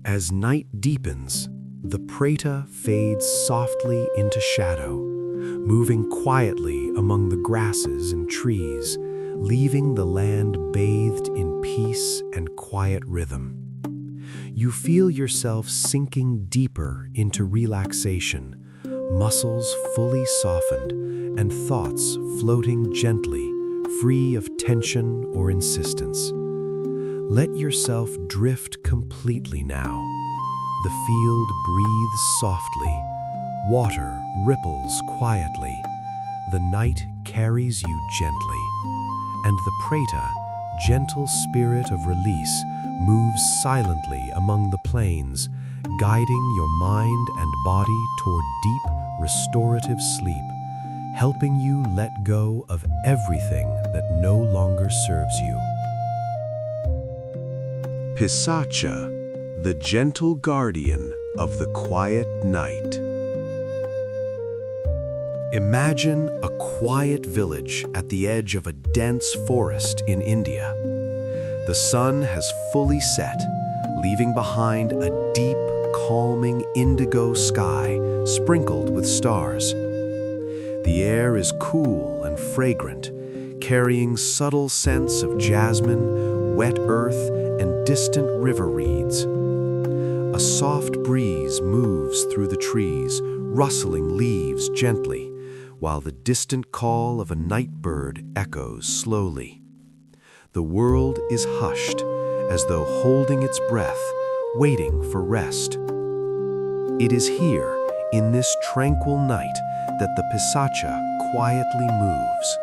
As night deepens, the Preta fades softly into shadow, moving quietly among the grasses and trees, leaving the land bathed in peace and quiet rhythm. You feel yourself sinking deeper into relaxation, muscles fully softened, and thoughts floating gently, free of tension or insistence. Let yourself drift completely now. The field breathes softly, water ripples quietly, the night carries you gently, and the Preta, gentle spirit of release, moves silently among the plains, guiding your mind and body toward deep, restorative sleep, helping you let go of everything that no longer serves you. Pisacha, the gentle guardian of the quiet night. Imagine a quiet village at the edge of a dense forest in India. The sun has fully set, leaving behind a deep, calming indigo sky sprinkled with stars. The air is cool and fragrant, carrying subtle scents of jasmine, wet earth, and distant river reeds. A soft breeze moves through the trees, rustling leaves gently, while the distant call of a night bird echoes slowly. The world is hushed, as though holding its breath, waiting for rest. It is here, in this tranquil night, that the Pisacha quietly moves.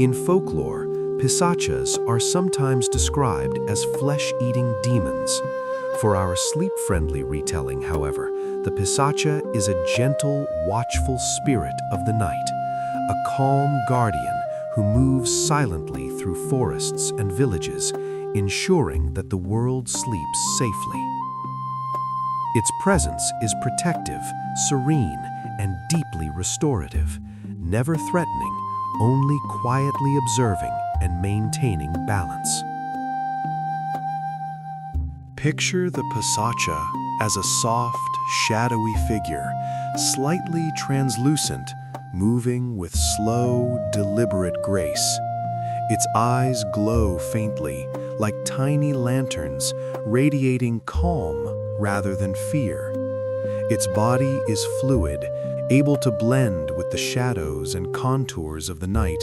In folklore, Pisachas are sometimes described as flesh-eating demons. For our sleep-friendly retelling, however, the Pisacha is a gentle, watchful spirit of the night, a calm guardian who moves silently through forests and villages, ensuring that the world sleeps safely. Its presence is protective, serene, and deeply restorative, never threatening, only quietly observing and maintaining balance. Picture the Pisacha as a soft, shadowy figure, slightly translucent, moving with slow, deliberate grace. Its eyes glow faintly, like tiny lanterns, radiating calm rather than fear. Its body is fluid, able to blend with the shadows and contours of the night,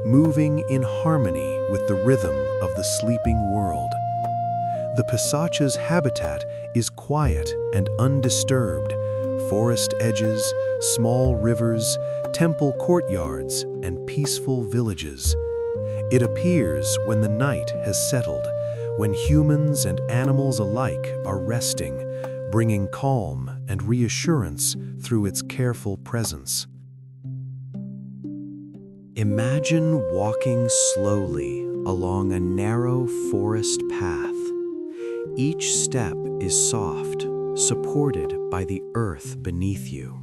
moving in harmony with the rhythm of the sleeping world. The Pisacha's habitat is quiet and undisturbed: forest edges, small rivers, temple courtyards, and peaceful villages. It appears when the night has settled, when humans and animals alike are resting, bringing calm and reassurance through its careful presence. Imagine walking slowly along a narrow forest path. Each step is soft, supported by the earth beneath you.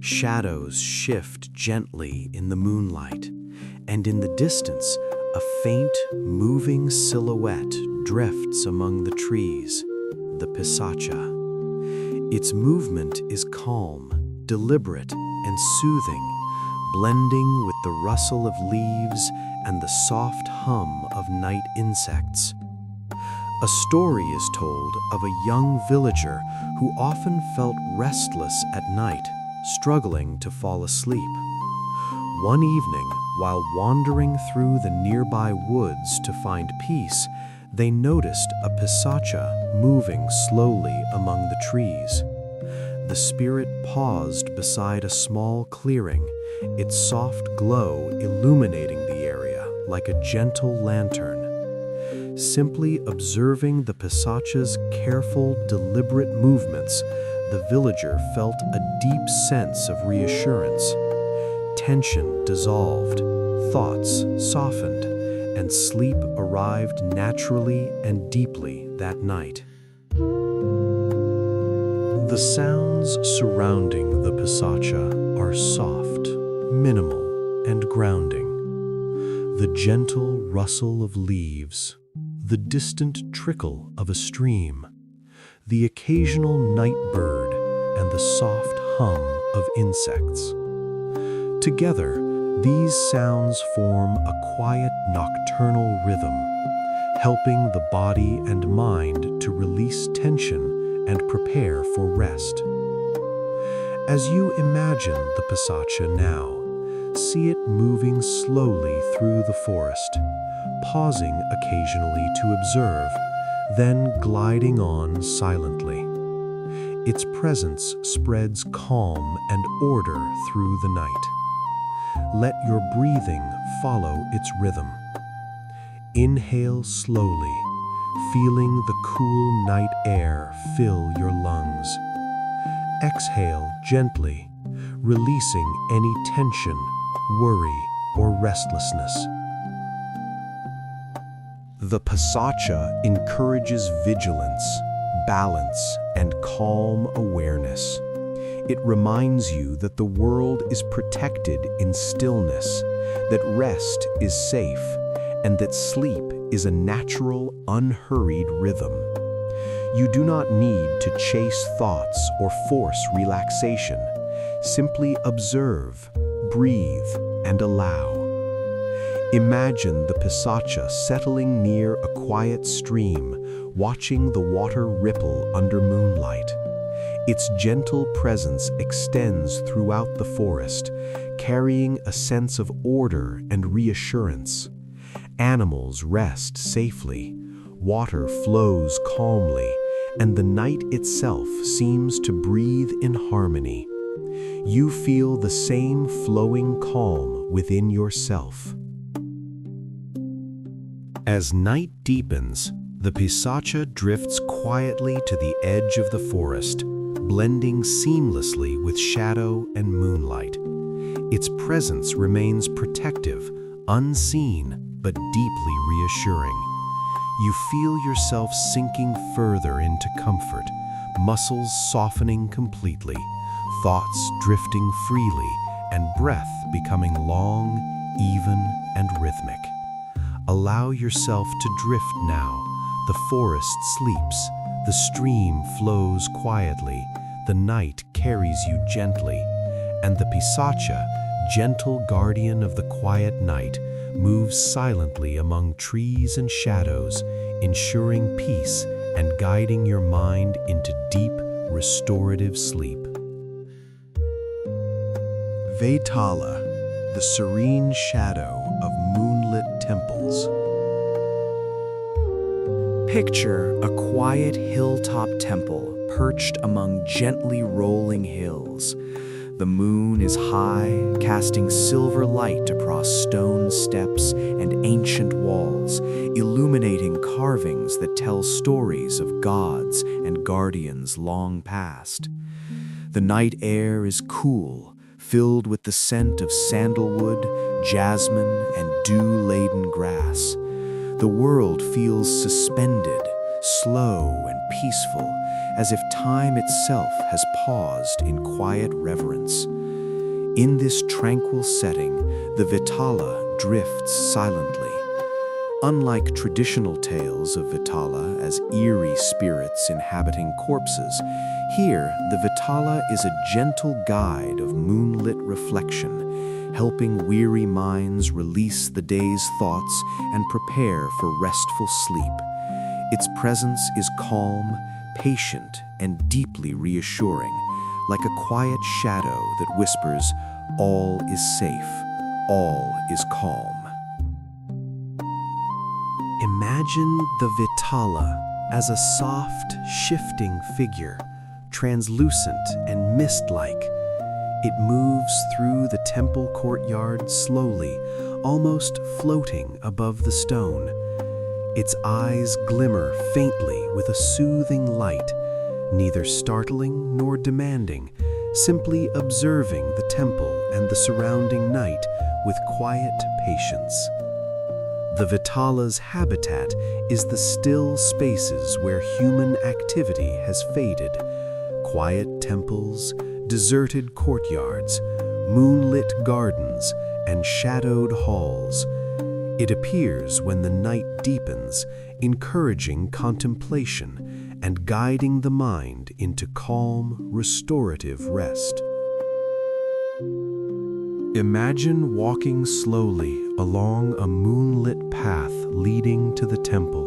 Shadows shift gently in the moonlight, and in the distance, a faint, moving silhouette drifts among the trees, the Pisacha. Its movement is calm, deliberate, and soothing, blending with the rustle of leaves and the soft hum of night insects. A story is told of a young villager who often felt restless at night, struggling to fall asleep. One evening, while wandering through the nearby woods to find peace, they noticed a Pisacha moving slowly among the trees. The spirit paused beside a small clearing, its soft glow illuminating the area like a gentle lantern. Simply observing the Pisacha's careful, deliberate movements, the villager felt a deep sense of reassurance. Tension dissolved, thoughts softened, and sleep arrived naturally and deeply that night. The sounds surrounding the Pisacha are soft, minimal, and grounding. The gentle rustle of leaves, the distant trickle of a stream, the occasional night bird, and the soft hum of insects. Together, these sounds form a quiet nocturnal rhythm, helping the body and mind to release tension and prepare for rest. As you imagine the Pisacha now, see it moving slowly through the forest, pausing occasionally to observe, then gliding on silently. Its presence spreads calm and order through the night. Let your breathing follow its rhythm. Inhale slowly, feeling the cool night air fill your lungs. Exhale gently, releasing any tension, worry, or restlessness. The Pisacha encourages vigilance, balance, and calm awareness. It reminds you that the world is protected in stillness, that rest is safe, and that sleep is a natural, unhurried rhythm. You do not need to chase thoughts or force relaxation. Simply observe, breathe, and allow. Imagine the Pisacha settling near a quiet stream, watching the water ripple under moonlight. Its gentle presence extends throughout the forest, carrying a sense of order and reassurance. Animals rest safely, water flows calmly, and the night itself seems to breathe in harmony. You feel the same flowing calm within yourself. As night deepens, the Pisacha drifts quietly to the edge of the forest, blending seamlessly with shadow and moonlight. Its presence remains protective, unseen, but deeply reassuring. You feel yourself sinking further into comfort, muscles softening completely, thoughts drifting freely, and breath becoming long, even, and rhythmic. Allow yourself to drift now. The forest sleeps, the stream flows quietly, the night carries you gently, and the Pisacha, gentle guardian of the quiet night, moves silently among trees and shadows, ensuring peace and guiding your mind into deep, restorative sleep. Vetala, the serene shadow of moonlit temples. Picture a quiet hilltop temple perched among gently rolling hills. The moon is high, casting silver light across stone steps and ancient walls, illuminating carvings that tell stories of gods and guardians long past. The night air is cool, filled with the scent of sandalwood, jasmine, and dew-laden grass. The world feels suspended, slow and peaceful, as if time itself has paused in quiet reverence. In this tranquil setting, the Vetala drifts silently. Unlike traditional tales of Vetala as eerie spirits inhabiting corpses, here the Vetala is a gentle guide of moonlit reflection, helping weary minds release the day's thoughts and prepare for restful sleep. Its presence is calm, patient, and deeply reassuring, like a quiet shadow that whispers, "All is safe, all is calm." Imagine the Vetala, as a soft, shifting figure, translucent and mist-like. It moves through the temple courtyard slowly, almost floating above the stone. Its eyes glimmer faintly with a soothing light, neither startling nor demanding, simply observing the temple and the surrounding night with quiet patience. The Vitala's habitat is the still spaces where human activity has faded. Quiet temples, deserted courtyards, moonlit gardens, and shadowed halls. It appears when the night deepens, encouraging contemplation and guiding the mind into calm, restorative rest. Imagine walking slowly along a moonlit path leading to the temple.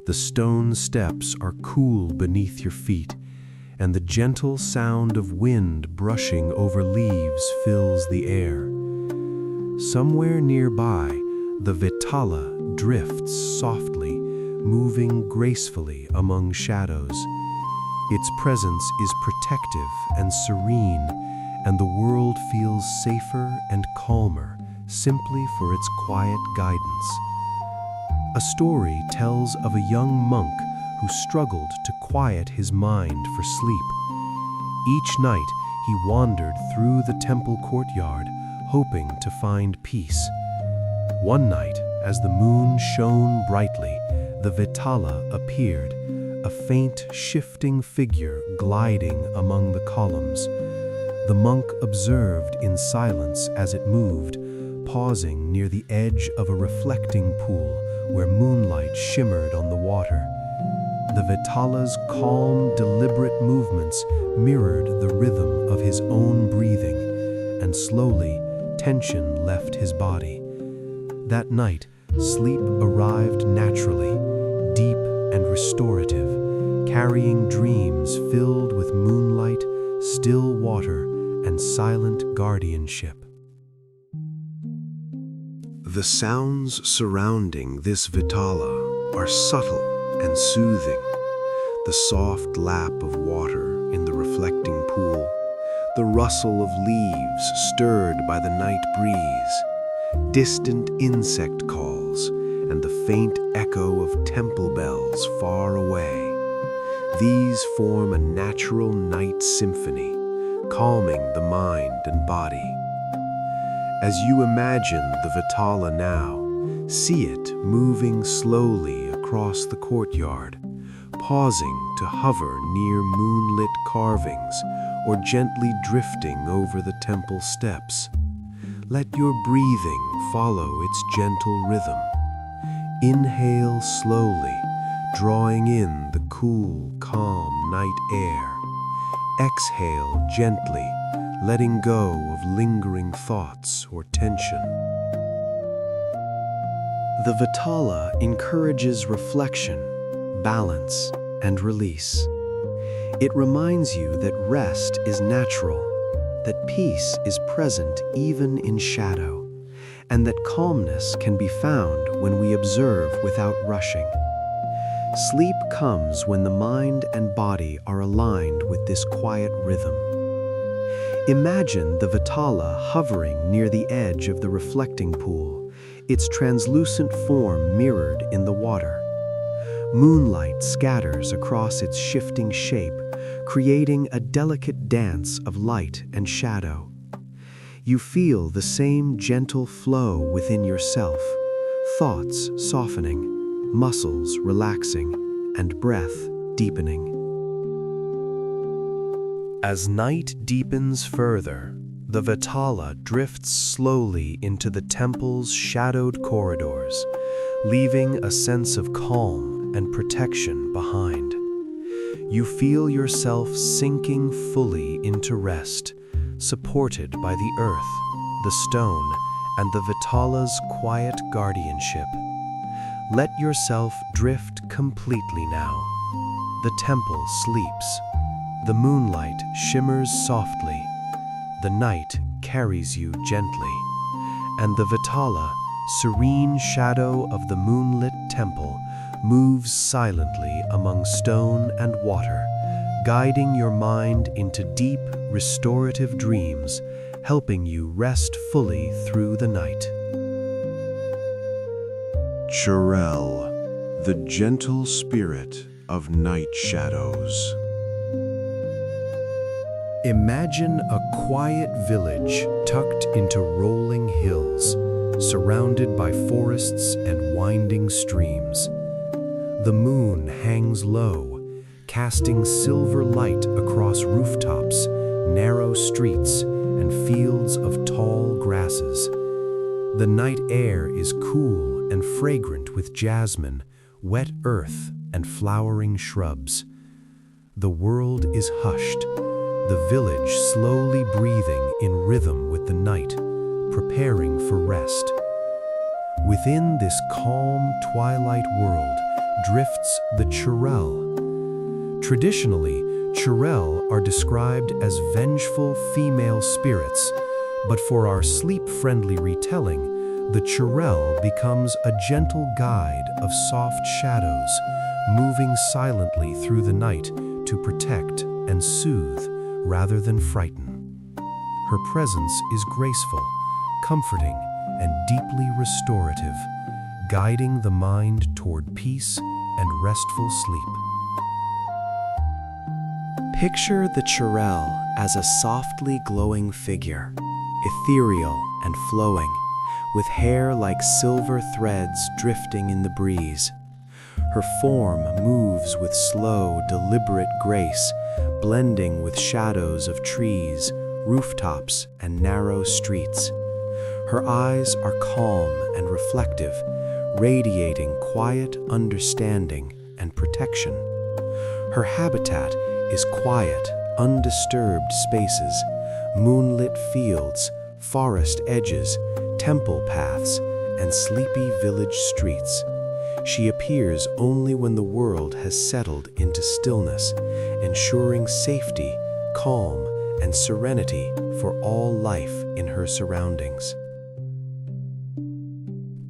The stone steps are cool beneath your feet, and the gentle sound of wind brushing over leaves fills the air. Somewhere nearby, the Vitala drifts softly, moving gracefully among shadows. Its presence is protective and serene, and the world feels safer and calmer simply for its quiet guidance. A story tells of a young monk who struggled to quiet his mind for sleep. Each night, he wandered through the temple courtyard, hoping to find peace. One night, as the moon shone brightly, the Vitala appeared, a faint, shifting figure gliding among the columns. The monk observed in silence as it moved, pausing near the edge of a reflecting pool where moonlight shimmered on the water. The Vitala's calm, deliberate movements mirrored the rhythm of his own breathing, and slowly, tension left his body. That night, sleep arrived naturally, deep and restorative, carrying dreams filled with moonlight, still water, and silent guardianship. The sounds surrounding this Vitala are subtle and soothing. The soft lap of water in the reflecting pool, the rustle of leaves stirred by the night breeze, distant insect calls, and the faint echo of temple bells far away. These form a natural night symphony, calming the mind and body. As you imagine the Vitala now, see it moving slowly across the courtyard, pausing to hover near moonlit carvings or gently drifting over the temple steps. Let your breathing follow its gentle rhythm. Inhale slowly, drawing in the cool, calm night air. Exhale gently, letting go of lingering thoughts or tension. The Vitala encourages reflection, balance, and release. It reminds you that rest is natural, that peace is present even in shadow, and that calmness can be found when we observe without rushing. Sleep comes when the mind and body are aligned with this quiet rhythm. Imagine the Vitala hovering near the edge of the reflecting pool, its translucent form mirrored in the water. Moonlight scatters across its shifting shape, creating a delicate dance of light and shadow. You feel the same gentle flow within yourself, thoughts softening, muscles relaxing, and breath deepening. As night deepens further, the Vitala drifts slowly into the temple's shadowed corridors, leaving a sense of calm and protection behind. You feel yourself sinking fully into rest, supported by the earth, the stone, and the Vitala's quiet guardianship. Let yourself drift completely now. The temple sleeps. The moonlight shimmers softly. The night carries you gently. And the Vitala, serene shadow of the moonlit temple, moves silently among stone and water, guiding your mind into deep, restorative dreams, helping you rest fully through the night. Churel, the gentle spirit of night shadows. Imagine a quiet village tucked into rolling hills, surrounded by forests and winding streams. The moon hangs low, casting silver light across rooftops, narrow streets, and fields of tall grasses. The night air is cool and fragrant with jasmine, wet earth, and flowering shrubs. The world is hushed, the village slowly breathing in rhythm with the night, preparing for rest. Within this calm twilight world drifts the churel. Traditionally, churel are described as vengeful female spirits, but for our sleep-friendly retelling, the churel becomes a gentle guide of soft shadows, moving silently through the night to protect and soothe rather than frighten. Her presence is graceful, comforting, and deeply restorative, guiding the mind toward peace and restful sleep. Picture the churel as a softly glowing figure, ethereal and flowing, with hair like silver threads drifting in the breeze. Her form moves with slow, deliberate grace, blending with shadows of trees, rooftops, and narrow streets. Her eyes are calm and reflective, radiating quiet understanding and protection. Her habitat is quiet, undisturbed spaces, moonlit fields, forest edges, temple paths, and sleepy village streets. She appears only when the world has settled into stillness, ensuring safety, calm, and serenity for all life in her surroundings.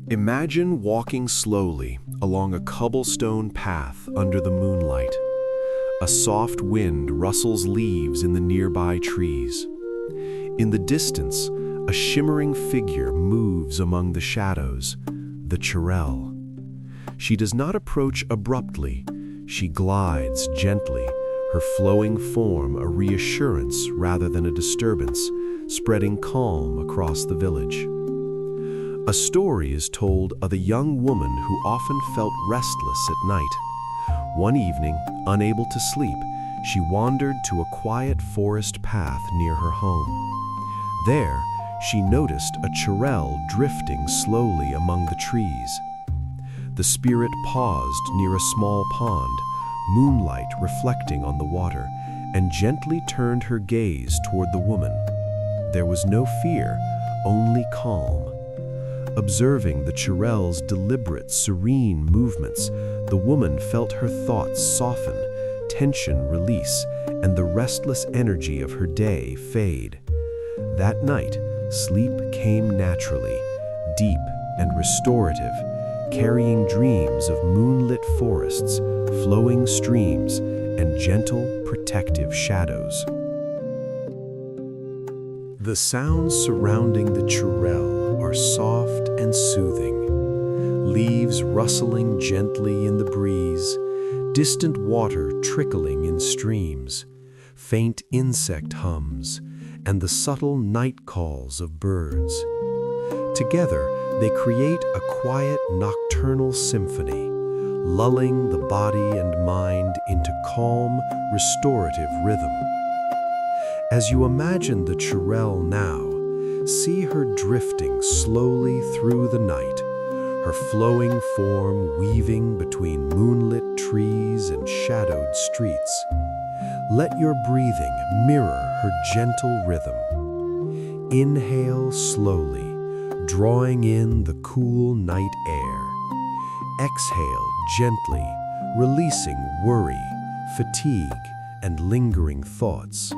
Imagine walking slowly along a cobblestone path under the moonlight. A soft wind rustles leaves in the nearby trees. In the distance, a shimmering figure moves among the shadows, the churel. She does not approach abruptly, she glides gently, her flowing form a reassurance rather than a disturbance, spreading calm across the village. A story is told of a young woman who often felt restless at night. One evening, unable to sleep, she wandered to a quiet forest path near her home. There, she noticed a churel drifting slowly among the trees. The spirit paused near a small pond, moonlight reflecting on the water, and gently turned her gaze toward the woman. There was no fear, only calm. Observing the churel's deliberate, serene movements, the woman felt her thoughts soften, tension release, and the restless energy of her day fade. That night, sleep came naturally, deep and restorative, carrying dreams of moonlit forests, flowing streams, and gentle, protective shadows. The sounds surrounding the churel are soft and soothing. Leaves rustling gently in the breeze, distant water trickling in streams, faint insect hums, and the subtle night calls of birds. Together, they create a quiet nocturnal symphony, lulling the body and mind into calm, restorative rhythm. As you imagine the churel now, see her drifting slowly through the night, her flowing form weaving between moonlit trees and shadowed streets. Let your breathing mirror her gentle rhythm. Inhale slowly, drawing in the cool night air. Exhale gently, releasing worry, fatigue, and lingering thoughts.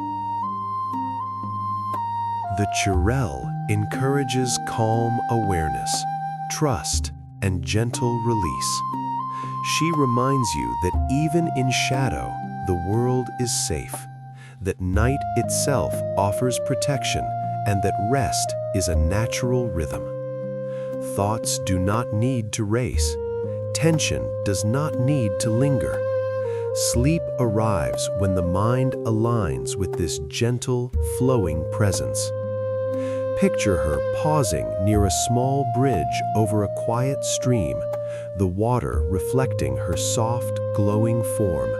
The churel encourages calm awareness, trust, and gentle release. She reminds you that even in shadow, the world is safe, that night itself offers protection, and that rest is a natural rhythm. Thoughts do not need to race. Tension does not need to linger. Sleep arrives when the mind aligns with this gentle, flowing presence. Picture her pausing near a small bridge over a quiet stream, the water reflecting her soft, glowing form.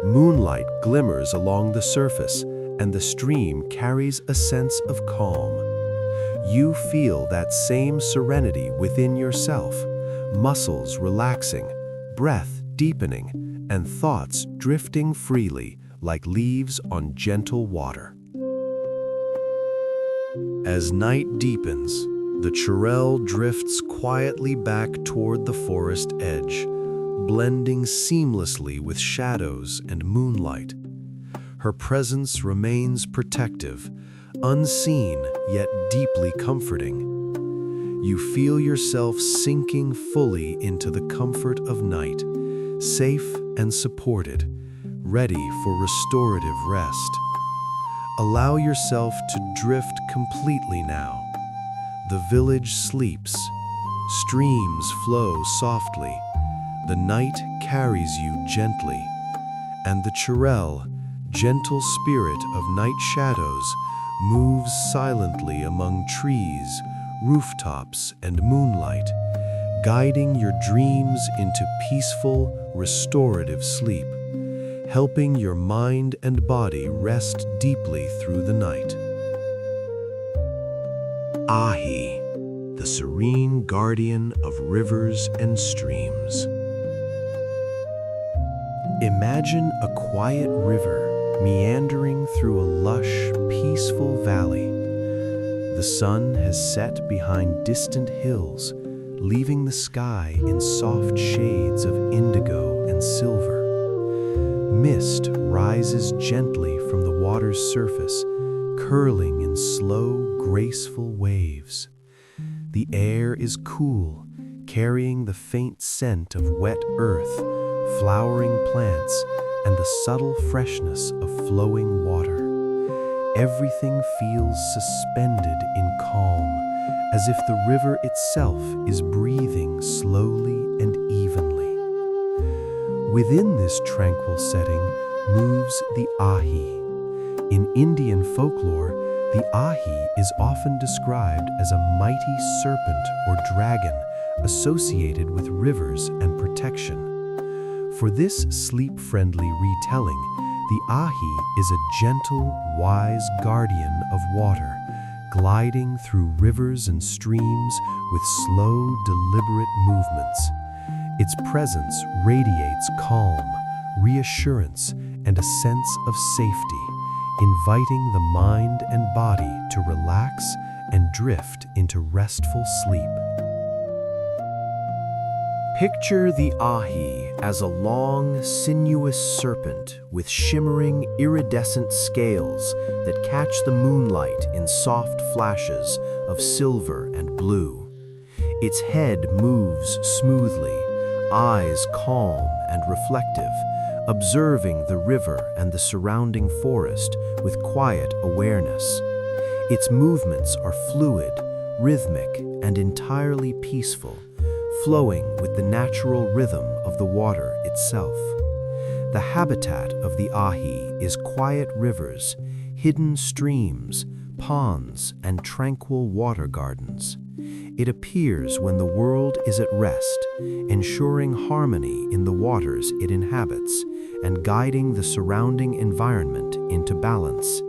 Moonlight glimmers along the surface, and the stream carries a sense of calm. You feel that same serenity within yourself, muscles relaxing, breath deepening, and thoughts drifting freely like leaves on gentle water. As night deepens, the churel drifts quietly back toward the forest edge, blending seamlessly with shadows and moonlight. Her presence remains protective, unseen yet deeply comforting. You feel yourself sinking fully into the comfort of night, safe and supported, ready for restorative rest. Allow yourself to drift completely now. The village sleeps. Streams flow softly. The night carries you gently. And the churel, gentle spirit of night shadows, moves silently among trees, rooftops, and moonlight, guiding your dreams into peaceful, restorative sleep, helping your mind and body rest deeply through the night. Ahi, the serene guardian of rivers and streams. Imagine a quiet river meandering through a lush, peaceful valley. The sun has set behind distant hills, leaving the sky in soft shades of indigo and silver. Mist rises gently from the water's surface, curling in slow, graceful waves. The air is cool, carrying the faint scent of wet earth, flowering plants, and the subtle freshness of flowing water. Everything feels suspended in calm, as if the river itself is breathing slowly and evenly. Within this tranquil setting moves the Ahi. In Indian folklore, the Ahi is often described as a mighty serpent or dragon associated with rivers and protection. For this sleep-friendly retelling, the Ahi is a gentle, wise guardian of water, gliding through rivers and streams with slow, deliberate movements. Its presence radiates calm, reassurance, and a sense of safety, inviting the mind and body to relax and drift into restful sleep. Picture the Ahi as a long, sinuous serpent with shimmering, iridescent scales that catch the moonlight in soft flashes of silver and blue. Its head moves smoothly, eyes calm and reflective, observing the river and the surrounding forest with quiet awareness. Its movements are fluid, rhythmic, and entirely peaceful, flowing with the natural rhythm of the water itself. The habitat of the Ahi is quiet rivers, hidden streams, ponds, and tranquil water gardens. It appears when the world is at rest, ensuring harmony in the waters it inhabits and guiding the surrounding environment into balance.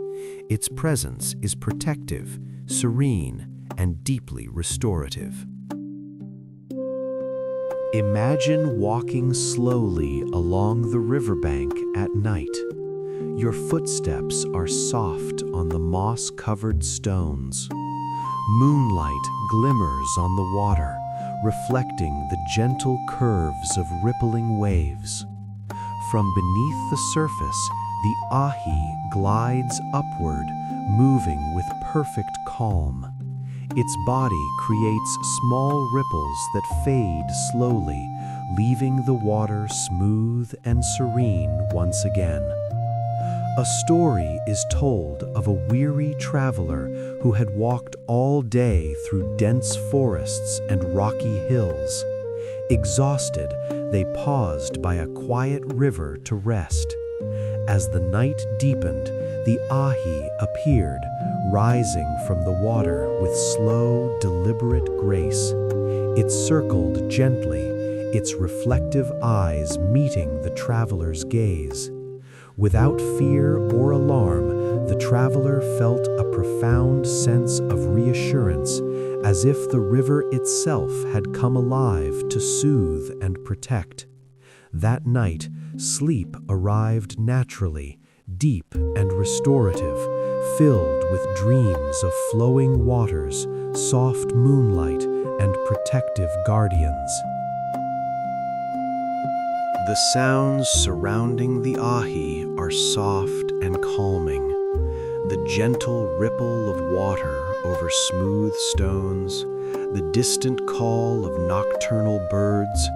Its presence is protective, serene, and deeply restorative. Imagine walking slowly along the riverbank at night. Your footsteps are soft on the moss-covered stones. Moonlight glimmers on the water, reflecting the gentle curves of rippling waves. From beneath the surface, the Ahi glides upward, moving with perfect calm. Its body creates small ripples that fade slowly, leaving the water smooth and serene once again. A story is told of a weary traveler who had walked all day through dense forests and rocky hills. Exhausted, they paused by a quiet river to rest. As the night deepened, the ahi appeared, rising from the water with slow, deliberate grace. It circled gently, its reflective eyes meeting the traveler's gaze. Without fear or alarm, the traveler felt a profound sense of reassurance, as if the river itself had come alive to soothe and protect. That night, sleep arrived naturally, deep and restorative, filled with dreams of flowing waters, soft moonlight, and protective guardians. The sounds surrounding the ahi are soft and calming. The gentle ripple of water over smooth stones, the distant call of nocturnal birds,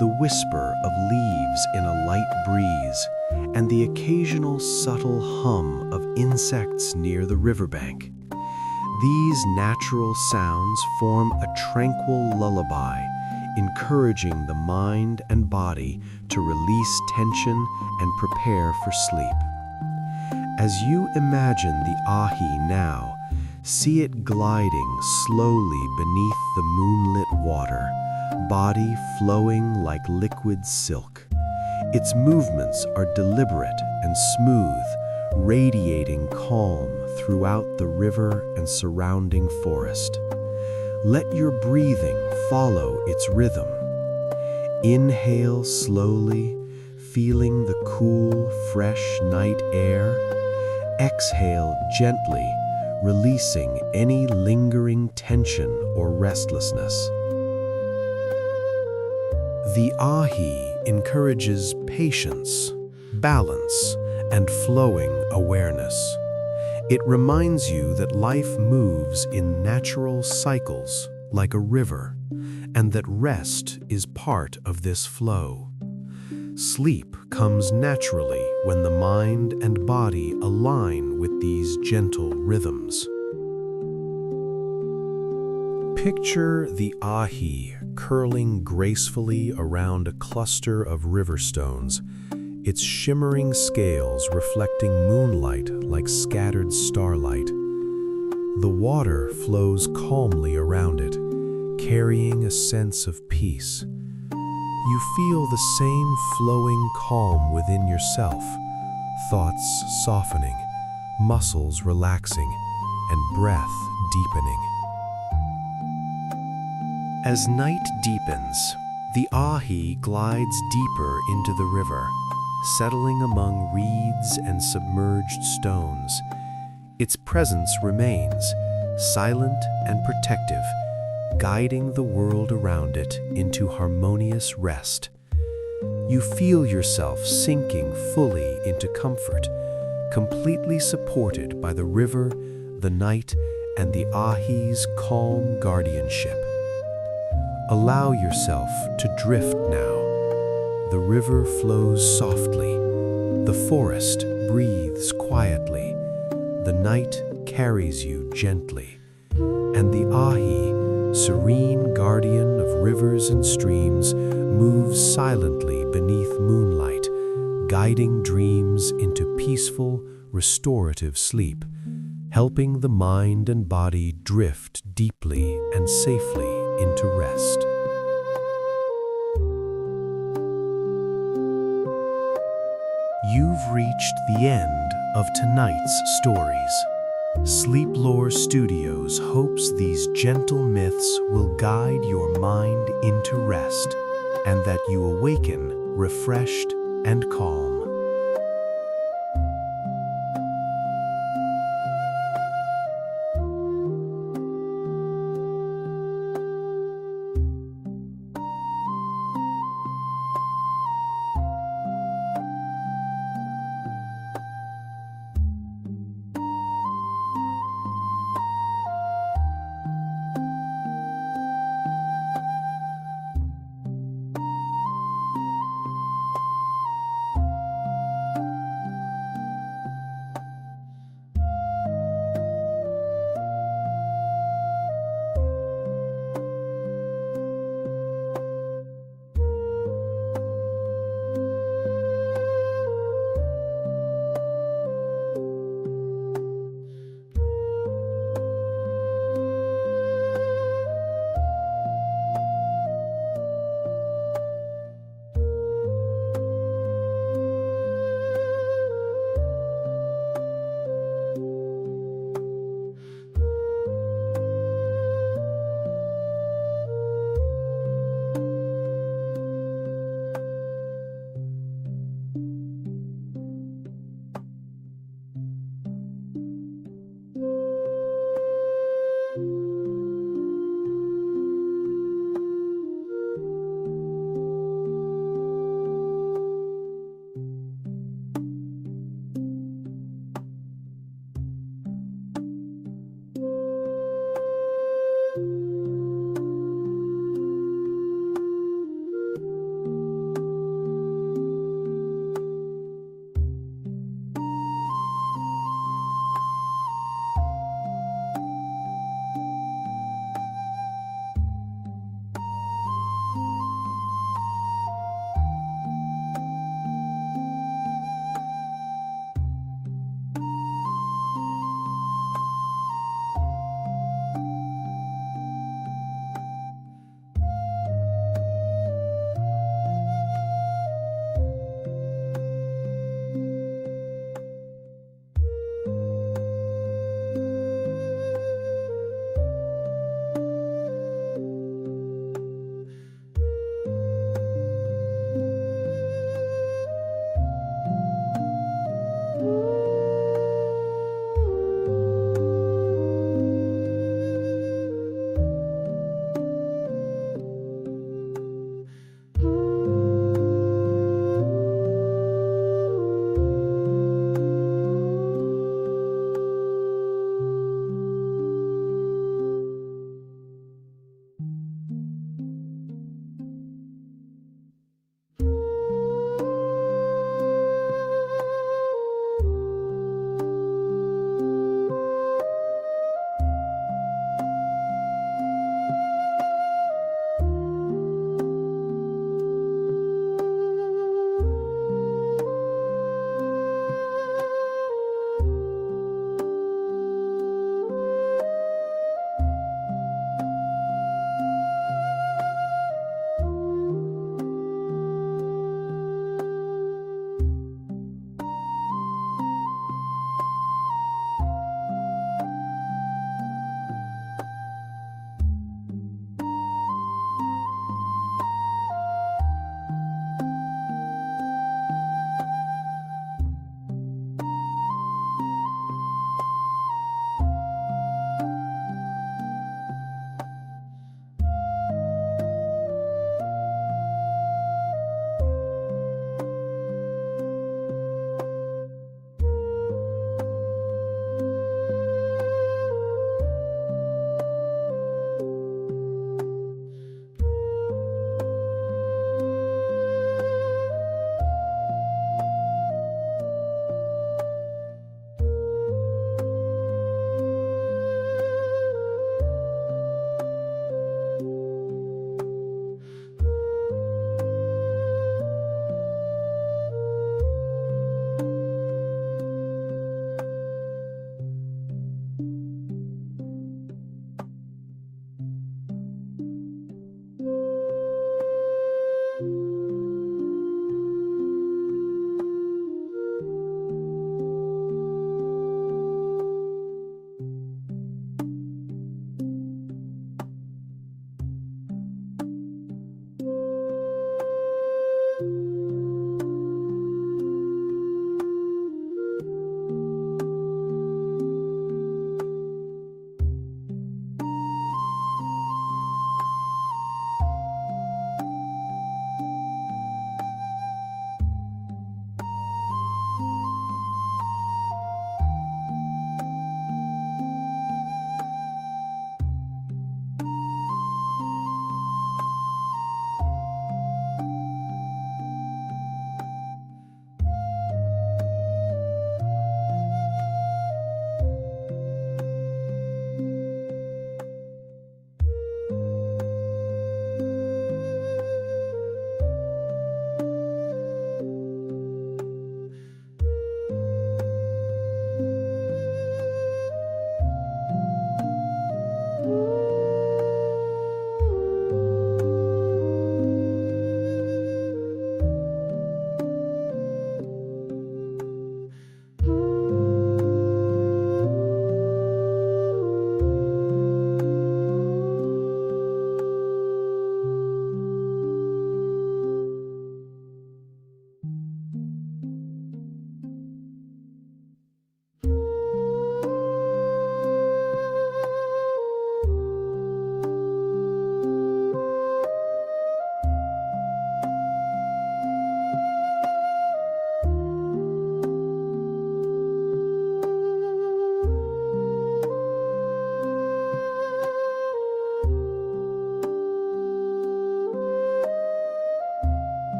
the whisper of leaves in a light breeze, and the occasional subtle hum of insects near the riverbank. These natural sounds form a tranquil lullaby, encouraging the mind and body to release tension and prepare for sleep. As you imagine the ahi now, see it gliding slowly beneath the moonlit water, body flowing like liquid silk. Its movements are deliberate and smooth, radiating calm throughout the river and surrounding forest. Let your breathing follow its rhythm. Inhale slowly, feeling the cool, fresh night air. Exhale gently, releasing any lingering tension or restlessness. The ahi encourages patience, balance, and flowing awareness. It reminds you that life moves in natural cycles like a river, and that rest is part of this flow. Sleep comes naturally when the mind and body align with these gentle rhythms. Picture the ahi curling gracefully around a cluster of river stones, its shimmering scales reflecting moonlight like scattered starlight. The water flows calmly around it, carrying a sense of peace. You feel the same flowing calm within yourself, thoughts softening, muscles relaxing, and breath deepening. As night deepens, the ahi glides deeper into the river, settling among reeds and submerged stones. Its presence remains, silent and protective, guiding the world around it into harmonious rest. You feel yourself sinking fully into comfort, completely supported by the river, the night, and the ahi's calm guardianship. Allow yourself to drift now. The river flows softly, the forest breathes quietly, the night carries you gently, and the ahi, serene guardian of rivers and streams, moves silently beneath moonlight, guiding dreams into peaceful, restorative sleep, helping the mind and body drift deeply and safely into rest. You've reached the end of tonight's stories. Sleep Lore Studios hopes these gentle myths will guide your mind into rest, and that you awaken refreshed and calm.